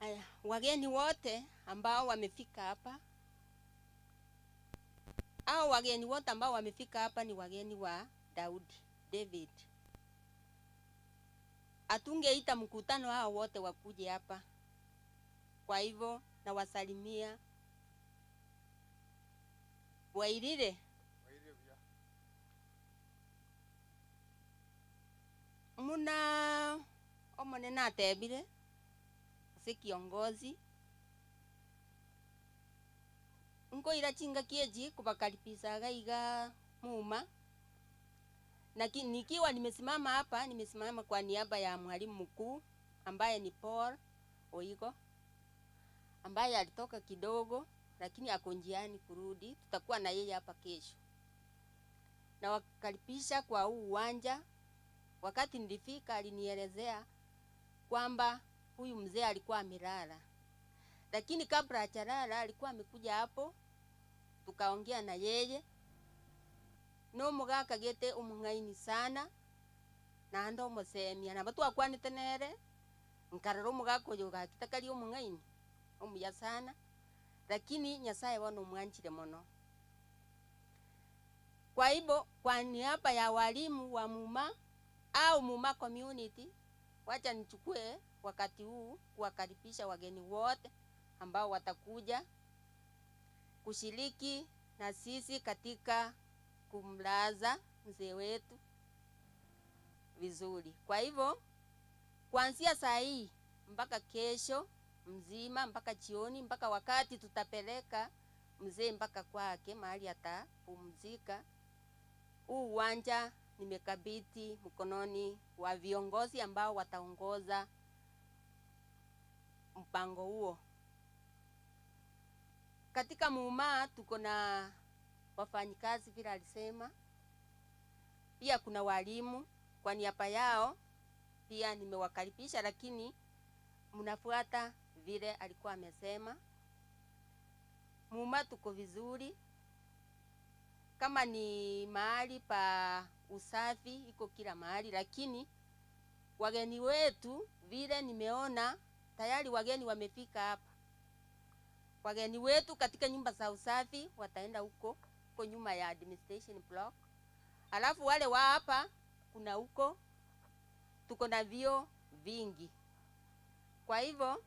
Aya, wageni wote ambao wamefika hapa, au wageni wote ambao wamefika hapa ni wageni wa David. Atungeita mkutano hao wote wakuje hapa. Kwa hivyo na wasalimia Wairire. Muna omone na tebire si kiongozi nko ira chinga kieji kubakaribisha gaiga Muma. Nikiwa nimesimama hapa, nimesimama kwa niaba ya mwalimu mkuu ambaye ni Paul Oigo, ambaye alitoka kidogo lakini ako njiani kurudi. Tutakuwa na yeye hapa kesho. Na wakaribisha kwa huu uwanja. Wakati nilifika alinielezea kwamba huyu mzee alikuwa amelala, lakini kabla hajalala alikuwa amekuja hapo, tukaongea na yeye. No mugaka gete umungaini sana na ando musemia na batu akwanite nere nkararo mugako yoga kitakali umungaini omuya sana, lakini Nyasaye wono mwanjire mono. Kwa hivyo kwa niaba ya walimu wa Muma au Muma community, wacha nichukue wakati huu kuwakaribisha wageni wote ambao watakuja kushiriki na sisi katika kumlaza mzee wetu vizuri. Kwa hivyo kuanzia saa hii mpaka kesho mzima, mpaka jioni, mpaka wakati tutapeleka mzee mpaka kwake mahali atapumzika, huu uwanja nimekabidhi mkononi wa viongozi ambao wataongoza mpango huo. Katika Muma tuko na wafanyikazi vile alisema, pia kuna walimu. Kwa niaba yao pia nimewakaribisha, lakini mnafuata vile alikuwa amesema. Muma tuko vizuri, kama ni mahali pa usafi iko kila mahali, lakini wageni wetu vile nimeona tayari wageni wamefika hapa. Wageni wetu katika nyumba za usafi wataenda huko nyuma ya administration block. Alafu wale wa hapa kuna huko tuko na vio vingi. Kwa hivyo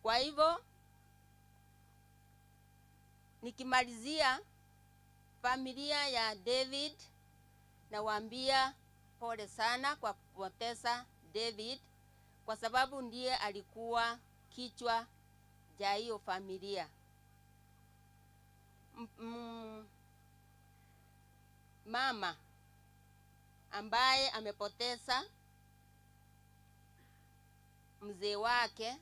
kwa hivyo nikimalizia, familia ya David nawaambia pole sana kwa kupoteza David, kwa sababu ndiye alikuwa kichwa cha hiyo familia. Mama ambaye amepoteza mzee wake,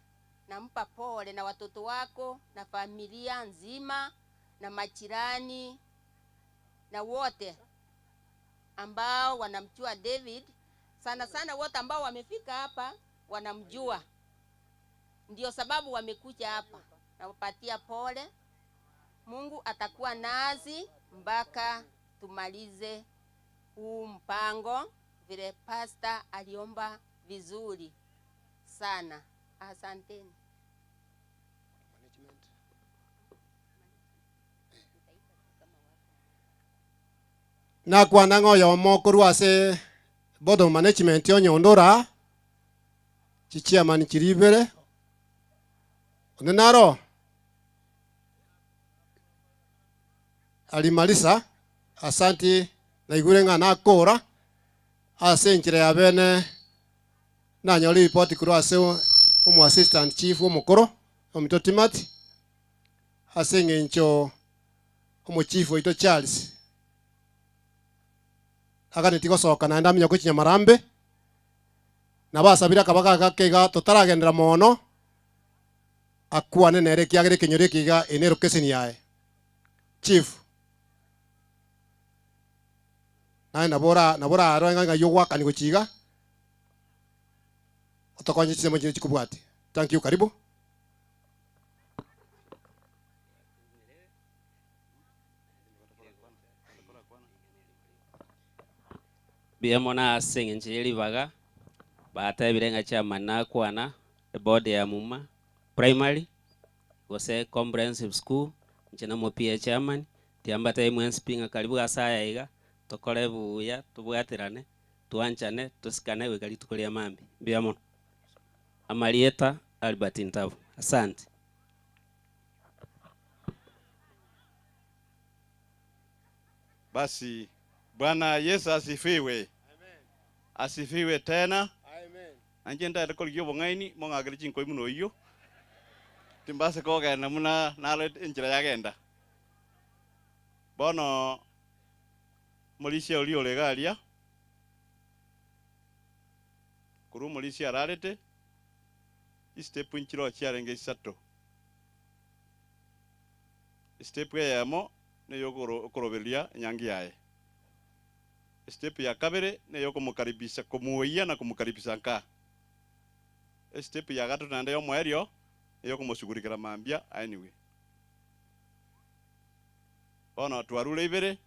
nampa pole, na watoto wako na familia nzima na majirani na wote ambao wanamjua David. Sana sana wote ambao wamefika hapa wanamjua, ndio sababu wamekuja hapa. Nawapatia pole. Mungu atakuwa nazi mpaka tumalize huu mpango vile pastor aliomba vizuri sana. Asanteni. Na kwa nango ya mokuru ase bodo management yo nyondora chichia mani chiribere onenaro alimalisa. Asanti na igure nga nakora ase nchire ya bene na nyoli report kuru ase umu assistant chief omukoro omitotimati ase ngencho umu chief oito Charles agane tigosoka na ndamenya ko Kinyamarambe na basabira kabaga gakega tutaragendera mono akwane nere kiagere kinyore kiga enero keseni yae chief na nabora aronga yogwa kani gochiga otokonye chisemo chine chikubwati. Thank you, karibu. Biamona sengenjeli baga bata birenga chama na kwana board ya muma primary gose comprehensive school nchena mo pia chairman tiambata imwe spinga karibu asaya iga tokole buya tubwatirane tuanchane tusikane wekali tukolia mambi biamona Amalieta Albert Ntavu. Asante. Basi Bwana Yesu asifiwe. Amen. Asifiwe tena. Amen. Anjenda rekol yo bongaini monga agere chinko imuno iyo. Timbase ko ga na muna nalo injira yagenda. Bono Molisia oli olegalia. Kuru Molisia rarete. Step inchiro chiarenge isato. Step ya mo ne yoko korobelia nyangi yae. Step ya kabere ne yoko mukaribisha kumuia na kumukaribisha nka. Step ya gato nande yo mwerio ne yoko mushugurikira mambia anyway. Ono twarule ibere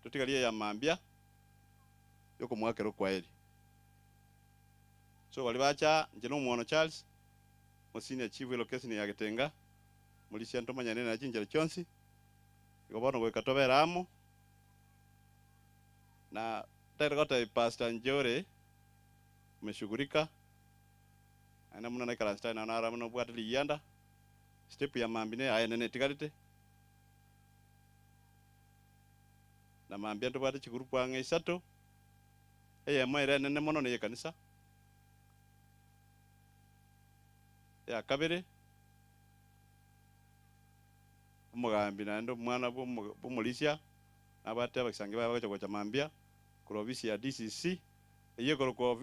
tutigalia ya mambia yoko mwakero kwaeli. So wali bacha njeno mwono Charles musini achieve location ya Getenga Molisia ntomanya nene achinjira chonsi ikobono gwekatobera amo na tairogota pastor Njore umeshughulika ana muna na Karanstein na ara muna bwatili yanda step ya mambine aya nene tigarite na mambia ndo bwati chiguru kwange isato eye moire nene mono ne kanisa ya kabere umugambi nando mwana bumulisia nabate abakisange baba cha mambia kurovisi ya DCC iyo ko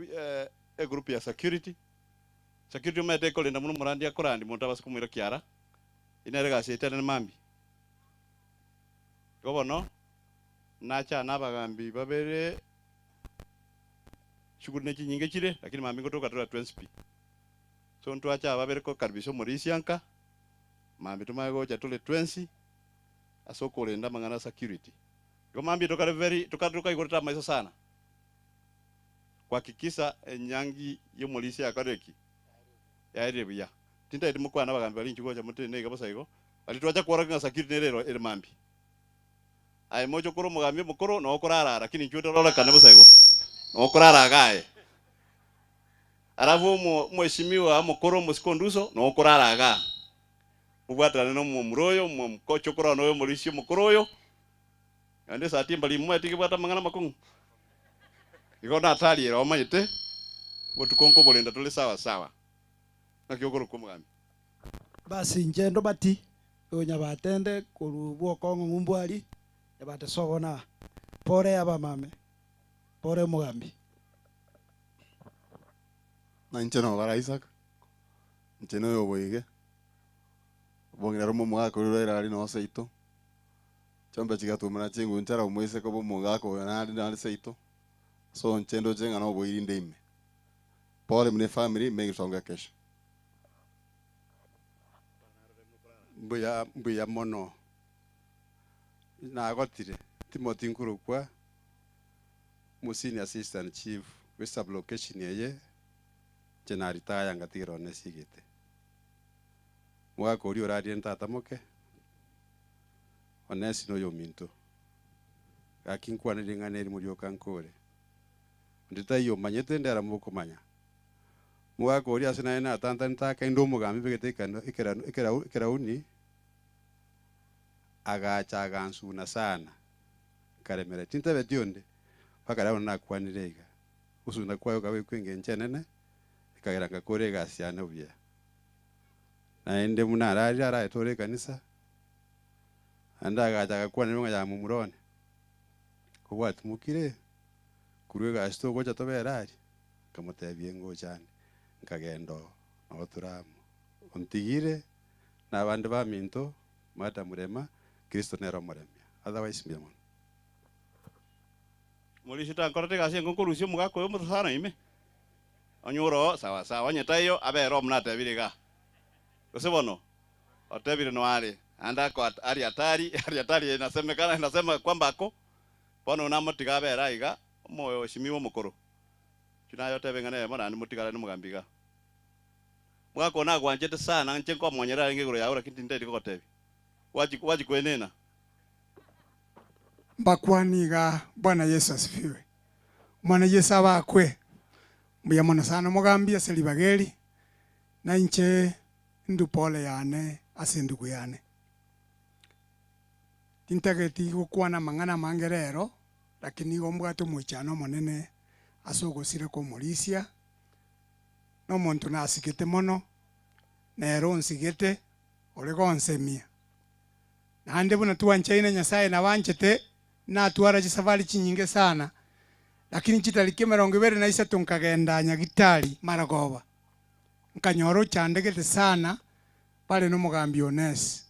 group ya security umete ko lenda muno murandi akorandi muntu abasikumira kiara inerega setene mambi gobono nacha nabagambi babere shughuli neki nyinge chire lakini mambi kutoka 20p so ntu acha babere ko karbiso Molisianka mambi tumago cha tule 20 asoko lenda mangana security go mambi tokale very tukatuka igoreta maiso sana kuhakikisha nyangi yo Molisia akareki yaire biya tinda edi mukwana bagambi bali nchugo cha mutene gabasa igo bali twacha kuora security nerero ere mambi ai mojo koro mugambi mukoro no kurara lakini nchuto rola kana basa igo no kurara gae aravu mheshimiwa mukoro musikonduso no kurara ga ubwata no muroyo mkocho koro no Molisia mukoroyo ande saa timba limwe tikibwata mangana makungu igona atali era omayite wotukonko bolenda tole sawa sawa nakiogoro kumugambi basi njendo bati onya batende kurubwo kongo ngumbwali yabate sogona pore aba mame pore mugambi na ncheno bara Isaac ncheno yo boige bongira romo mwako rero ari no seito chombe chigatumana chingu ntara umwese ko bomugako na seito so nchendo jenga no boiri ndime pole mne family mengi songa kesho mbuya mono na gotire Timothy Nkurukwa musini assistant chief with sublocation yeye jenari taya ngatiro nesigete mwako uri orari ntatamoke onesi no yominto akinkwana ringane muri okankore nditayo manyete ndara muko manya mwako uri asina na tanta ntaka ndo mugambi begetekano ikerauni agacha gansuna sana karemera tinta betionde pakara na kwanirega usuna kwayo kawe kwenge nchenene ikagera ngakore gasiane ubye naende munarari ara etore kanisa anda agacha kwanirwa ya mumurone kubwati mukire kurwe gasto gocha toberari kamotebye ngo cyane nkagendo aboturamu ontigire nabandi baminto mata murema Kristo nero muremya otherwise mbiyamon muri shita korete gasi ngokurusyo mugako yo mutsana ime onyuro sawa sawa nyetayo abero mnata biriga usebono otebire no ari anda ko ari atari nasema kwamba ko pono na mutiga bera iga moyo shimiwo mukoro kinayo tebengane mona ni mutigala ni mugambiga mwako na gwanjete sana nche ko monyera ngeguro yaura kitinde ko tebi waji kwenena bakwaniga Bwana Yesu asifiwe. Mwana Yesu abakwe muyamona sana mugambia selibageli na inche ndupole yane asinduku yane tintageti gukwana mangana mangerero lakini gombwato muchano monene asogosire ko Morisia no muntu nasikete mono nero nsigete olego nsemia nande buna tuanchaina Nyasaye na wanchete na tuara jisafari chinyinge sana lakini chitalike 23 nkagenda Nyagitari Maragoba nkanyoro chandegete sana pale no mugambi Onesi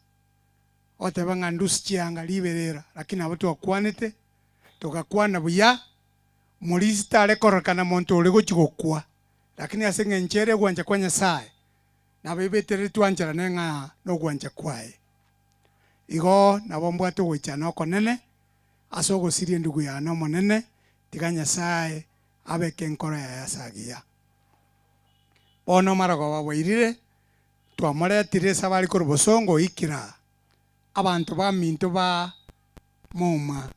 oteba ngandusi chianga liberera lakini abo twakwanete tukakwana buya Morisi tale korokana muntu olego chigokwa lakini asenge nchere gwanja kwa Nyasaye na bebetere twanjara nenga no gwanja kwae igo nabombwato gwichana konene asogosirie ndugu yana monene tiga Nyasaye abeke nkoro ya yasagia bono Maragoba bwairire twamoretire sabari korubosongo ikira abantu baminto ba muma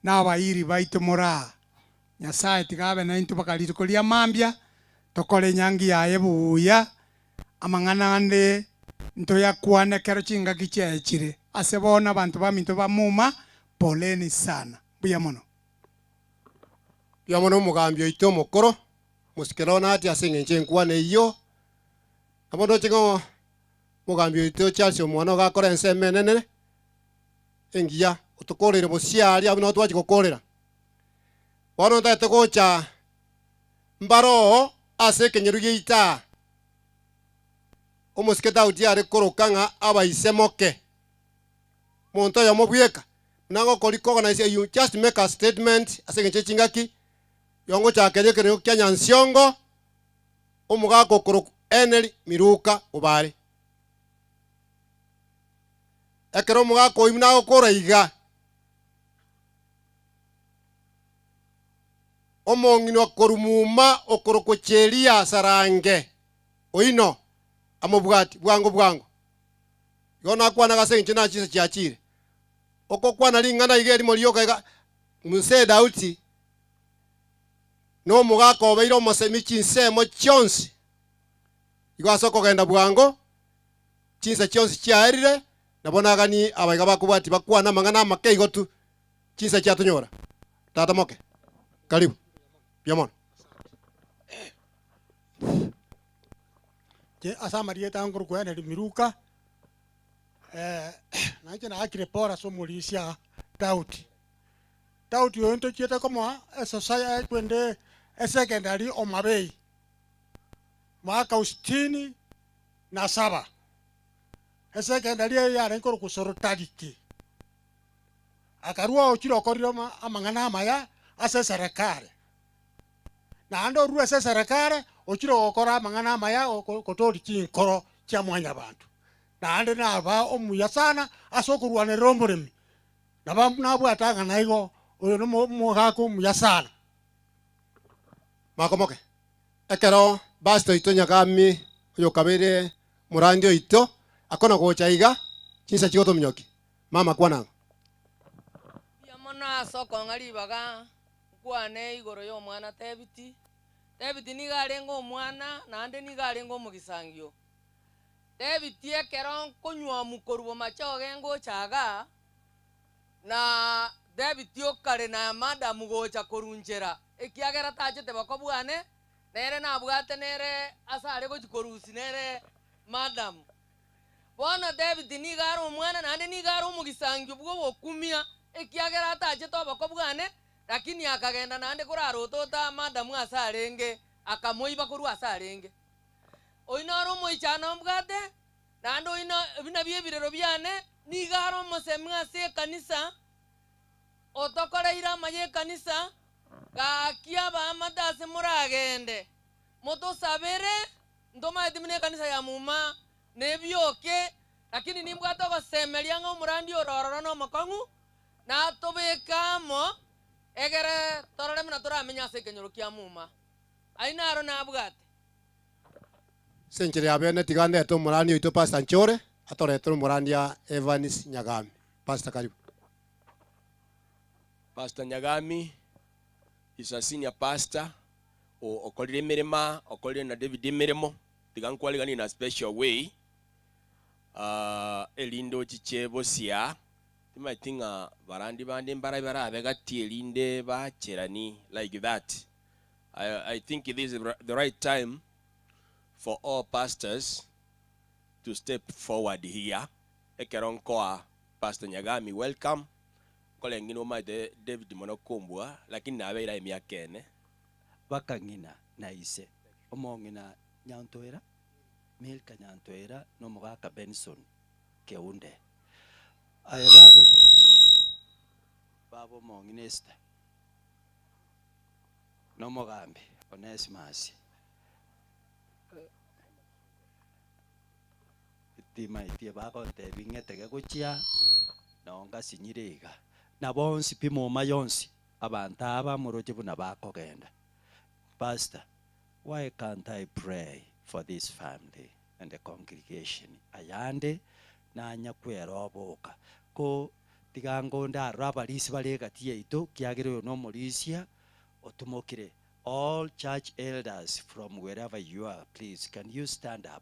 n'abayiri baito mora Nyasaye tigabe na into bakalito kolia mambia tokole nyangi yaye buya amangana ande nto yakwane kero chinga kichechire asebona abantu baminto ba muma poleni sana buya mono mugambio ito mokoro musikerona ati asengenche nkwane iyo abondo chingo mugambio ito Charles omwana gakora ensemenene engiya utukorere bosiari abino twachi kokorera bono tate gocha mbaro ase kenyeru yita omusiketa utiare korokanga abaisemoke monto ya mobuyeka nango koliko organize you just make a statement ase kenche chingaki yongo cha kenye kenyo kyanya nsiongo omugako koro eneli miruka ubare ekero mugako imna okora iga omongino korumuma okoroko cheria sarange oino amobwati bwango yona kwana gasenje na chise chiachire okokwana lingana igeri molioka iga muse dauti no mugako obeiro mosemichi nsemo chionsi igwaso kogenda bwango chinsa chionsi chiarire nabonagani abaiga bakubati bakwana mangana makeigo tu Chinsa cha tunyora. Tata Moke. Karibu. Biamono. Je asamarie tanguru kwene miruka. Naje na akire pora so mulisia Daudi. Daudi yonto cheta kama society kwende secondary Omabei. Mwaka 67. Secondary ya renkoro kusoro tadiki. Akarua ochiro koriro amangana maya ase serikali. Na ando ruwa ase serikali ochiro okora amangana maya kotori chinkoro cha mwanya bantu. Na ande na aba omuya sana asokurwa ne romboremi. Na ba nabwatanga naigo oyo no mogako muya sana. Makomoke. Ekero basto ito Nyagami oyo kabere murandio ito akona gocha iga chinsa chigoto mnyoki. Mama kwana. Yamona soko ngalibaga kwane igoro yo mwana Tebiti. Tebiti nigarengo mwana na ande nigarengo mugisangio. Tebiti ekero kunywa mukorubo macho gengo chaga na Tebiti okare na madam gocha korunjera ekiagera tajete bakobwane nere nabwate nere asare gochikorusi nere madam bona Tebiti nigaro mwana na ande nigaro mugisangio bwo bokumia ekiagera tajete bakobwane lakini akagenda nande kurarotota madam asarenge akamoiba koru asarenge oinaro moichana mbwate nando oina bina byebirero byane nigaro mosemwa se kanisa otokoreira maye kanisa gakia ba madase muragende moto sabere ndoma edimine kanisa ya muma nebyoke lakini nimbwate gosemeria ngo murandi ororo no makongu na tobekamo egere torore mna toramenya se kenyoro kia muma ainaro na bwate Sencheri abene tigande to murani ito Pastor Nchore atore to murandia Evans Nyagami. Pastor karibu. Pastor Nyagami is a senior pastor o okolire mirima okolire na David mirimo tigankwaliga in a special way elindo chichebo sia I think barandi bande mbara abegati elinde bacherani like that. I think it is the right time for all pastors to step forward here. Ekeronkoa Pastor Nyagami, welcome. Kolengino ma David Monokombwa, lakini na abera emiakene. Bakangina na ise. Omongina nyantoera, Milka nyantoera, no mogaka Benson keunde. Aye babo monginesta. No mogambe, Onesimus. Tima itie bako te bingete ke kuchia nonga sinyirega na bonsi pimo mayonsi abantu aba muroje buna bako genda. Pastor, why can't I pray for this family and the congregation? Ayande na nyakwero boka ko tigango ndara abalisi balega tie ito kiagero no molisia otumokire. All church elders from wherever you are, please can you stand up?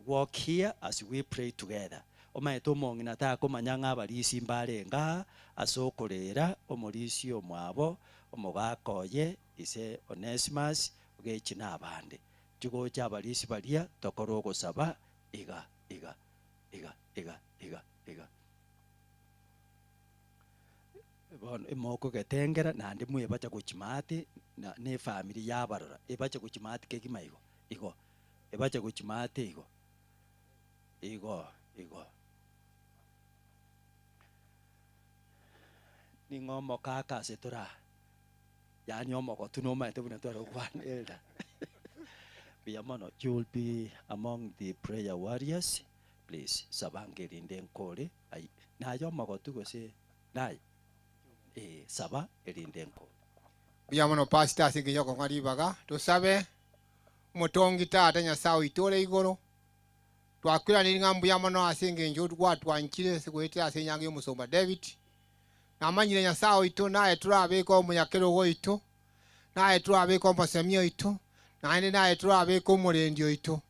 Walk here as we pray together. Omaeto mongina ta komanyanga abalisi mbalenga asokolera omolisi omwabo omogakoye ise Onesimus ogechina abande chigocha abalisi balia tokoro gosaba iga bon emoko getengera nandi mwe bacha kuchimati na ne family yabarora ebacha kuchimati kekimaigo igo ebacha kuchimati igo ningomo kaka setura yani omoko tunoma etebuna toro kwan elder. Biamono, you'll be among the prayer warriors, please. Sabange rindenkole ai na yomoko tugo se nai saba erindenko. Biamono pastor singiyo ko ngalibaga to sabe motongi tata Nyasaye itore igoro twakwira ni ngambu yamono asenge njo twatwanchire sekwete asenyange musomba David namanyire Nyasaye ito naye turabeko munyakero go ito naye turabeko masemio ito naye turabeko murendio ito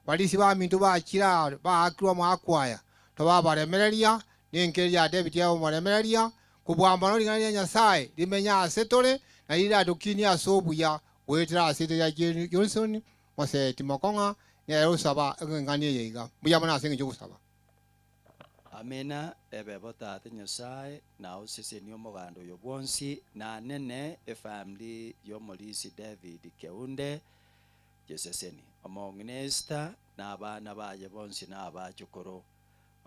balisi ba mintu bakira ba akwa mwakwaya to babaremereria ninkeria David yabo muremereria kubwambano lingania nyasaye limenya asetole na lile adukini asobu ya wetera asete ya Johnson wase timokonga ya usaba ngani yega buyamana asinge jugusaba. Amena ebebota ate nyasaye na usese niyo mogando yo bonsi na nene family yo Molisi David Keunde jeseseni omongnesta na abana baye bonsi na abachukuru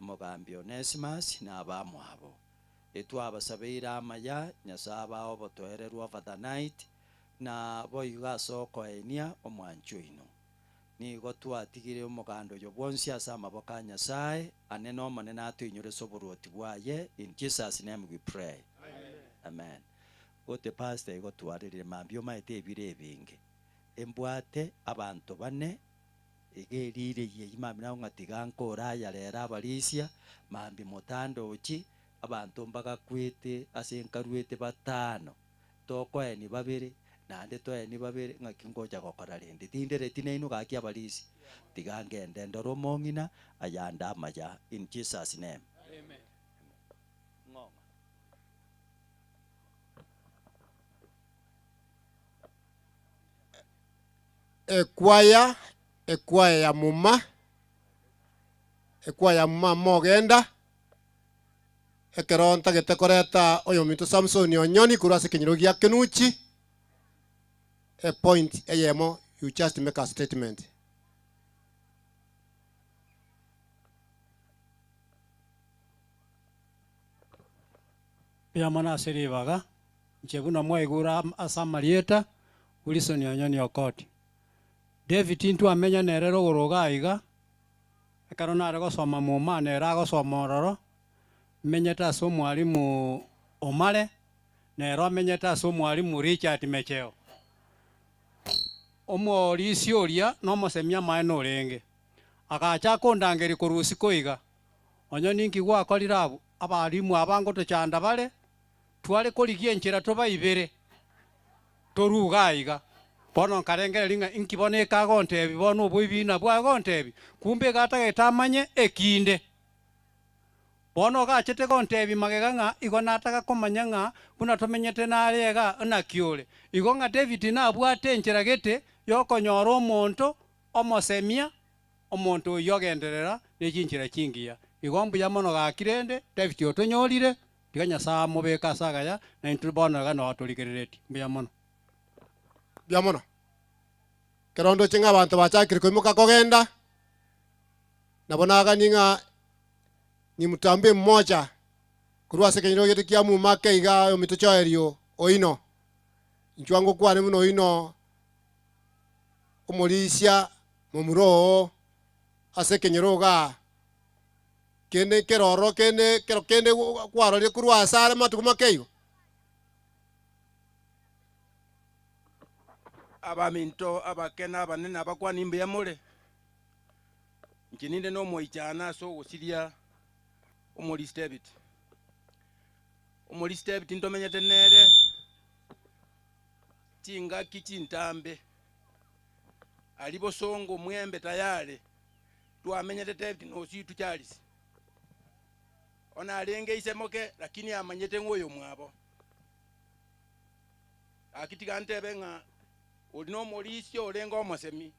omogambi Onesimus na abamwabo etwabasabeira amaya nyasaba obotoererwa for night na boiga soko enia omwanchuino nigo twatigire omogando yo bonsi ase amaboko a nyasaye anene omonene atuinyore soboroti bwaye in Jesus name we pray. Amen. Gote pastor igo twarerire mambio maete ebire ebinge embwate abantu bane egerire ye imami nawo ngatiga nkora yarera abarisia mambi motandochi abantu mbaga kwete ase nkarwete batano tokoeni babere nande toeni babere ngakingoja gokora rende tindere tineinu gaki abarisi tigangende ndoro mongina ayanda amaya in Jesus name. Amen. Ekwaya ya muma mogenda ekeronta getekoreta oyo mito Samson onyoni kurase kinyiro gya kenuchi a point eyemo you just make a statement. Pia mana serivaga nchebuna mwaigura asamarieta Wilson onyoni okoti David intu amenya nerero goroga iga akarona arego soma muma nera go soma roro menyeta so mwalimu Omale nero menyeta so mwalimu Richard Mecheo omorisi oria no mosemia maeno renge akacha kondangeri kurusi koiga onyoni nkigwa akorirabu abarimu abango tochanda bale twale koligie nchira toba ibere toruga iga bono karengere linga inkibone kagonte bibono boibina bwa gonte kumbe gata getamanye ekinde bono gachete gonte bimagega nga igona ataka komanya nga buna tomenyete narega na kiole igonga David na bwate nchira gete yokonyora omonto omosemia omonto yogenderera nekinchira kingia igombu ya mono gakirende David otonyorire tiganya saa mobeka sagaya na intubona ga no atoligereti mbya mono byamono kerondo chinga abantu bachakire koimuka kogenda nabonaga ninga ni mutambe mmoja kurwa sekenyiro yetu kya mu make iga yo mitocho erio oino nchwango kwane muno oino omolisia momuro asekenyiro ga kene keroro kene kwaro ri kurwa asare matukuma keyo abaminto abakena abanene abakwani imbe ya mole nkininde no moichana so gosiria Molisi David ntomenyete nere tinga kichintambe alibo songo mwembe tayale twamenyete David no situ Charles ona alenge isemoke lakini amanyete ngoyo mwabo akitigante nga ulino Molisi olenga omosemi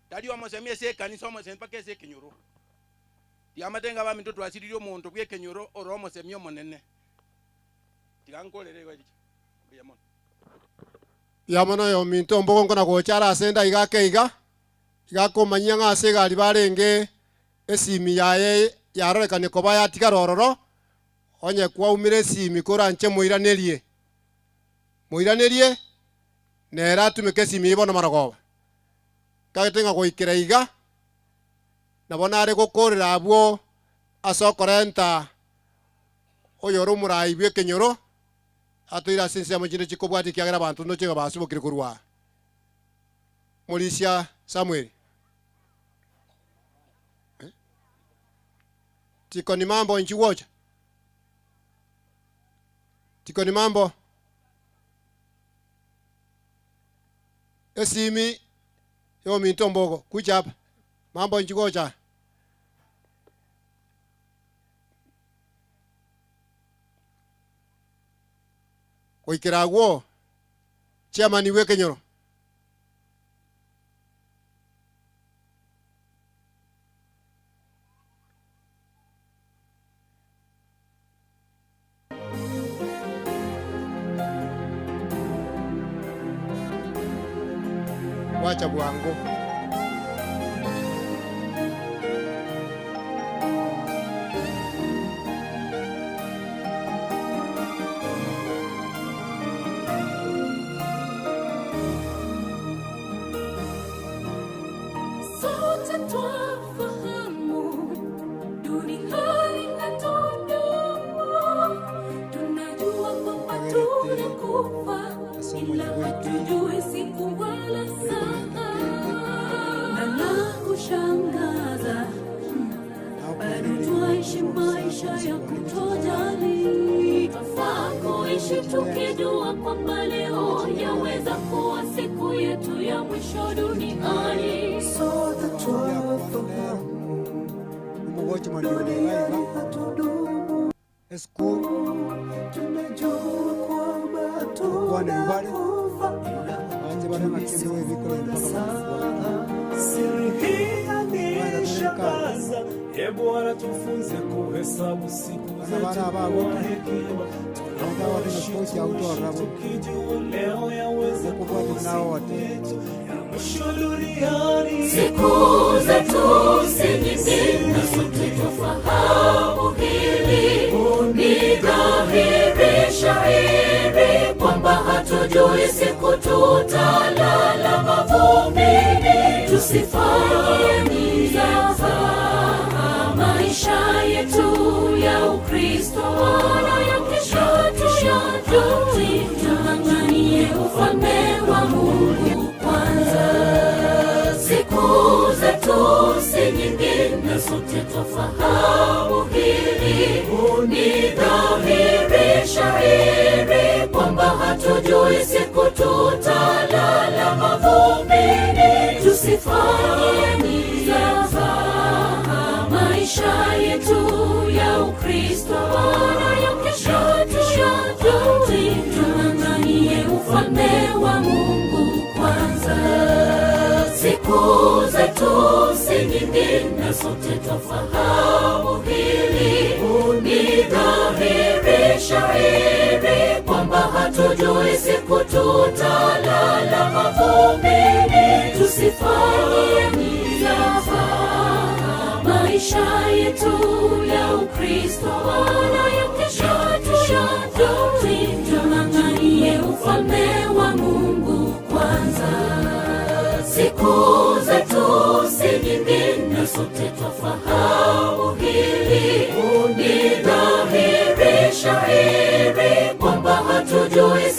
tali omosemi ese kanisa omosemi pake ese kinyoro tiamatenga ba minto twasiririo omonto bwe kenyoro oro omosemi omonene tigankolere gwaji biyamon yamono yo minto mbogo na gochara asenda igakeiga igakomanyia ngase gali barenge esimi yaye yarorekane koba yatika rororo onye kwa umire esimi kora nche moiranerie nera tumeke simi ibono maragoba kagetenga goikira iga nabona are gokorera abwo asokorenta oyoro murai bwe kenyoro atoira sense amujine chikobwati kyagera abantu no chenga basubokire kurwa Molisia Samuel tikoni mambo nchiwocha tikoni mambo esimi yo minto mbogo kuja hapa mambo nchiwocha Koikiraguo chairman we Kenyoro. Wacha bwango. Sote twafahamu duniani hatudumu, tunajua kwamba tunakufa, ila hatujui siku wala saa. Na la kushangaza, bado twaishi maisha ya kutojali. Twafaa kuishi tukijua kwamba leo yaweza kuwa siku yetu ya mwisho duniani. Sote twafahamu Umugochi mandiolaiva Esku tunajua kwamba tunakufa, Anje bada makindi webikole mpaka Siri hii yanishangaza, Ee Bwana tufunze kuhesabu siku zetu kwa hekima. Tunapoishi tukijua leo yaweza kuwa siku yetu ya mwisho duniani. Siku zetu si nyingi na sote tufahamu hili. Ni dhahiri shahiri kwamba hatujui siku tutalala mavumbini. Tusifanye mizaha maisha yetu ya Ukristo, wala ya kesho tushajui. Tung'ang'anie ufalme wa Mungu kwanza. Siku zetu si nyingi na sote twafahamu hili. Ni dhahiri shahiri kwamba hatujui siku tutalala mavumbini. Tusifanye mizaha maisha yetu ya Ukristo, wala ya kesho tushajui. Tung'ang'anie ufalme wa Mungu kwanza. Siku zetu si nyingi na sote twafahamu hili. Ni dhahiri shahiri kwamba hatujui siku tutalala mavumbini. Tusifanye mizaha maisha yetu ya Ukristo, wala ya kesho tushajui. Tung'ang'anie ufalme wa Mungu kwanza. Siku zetu si nyingi na sote twafahamu hili. Ni dhahiri shahiri kwamba hatujui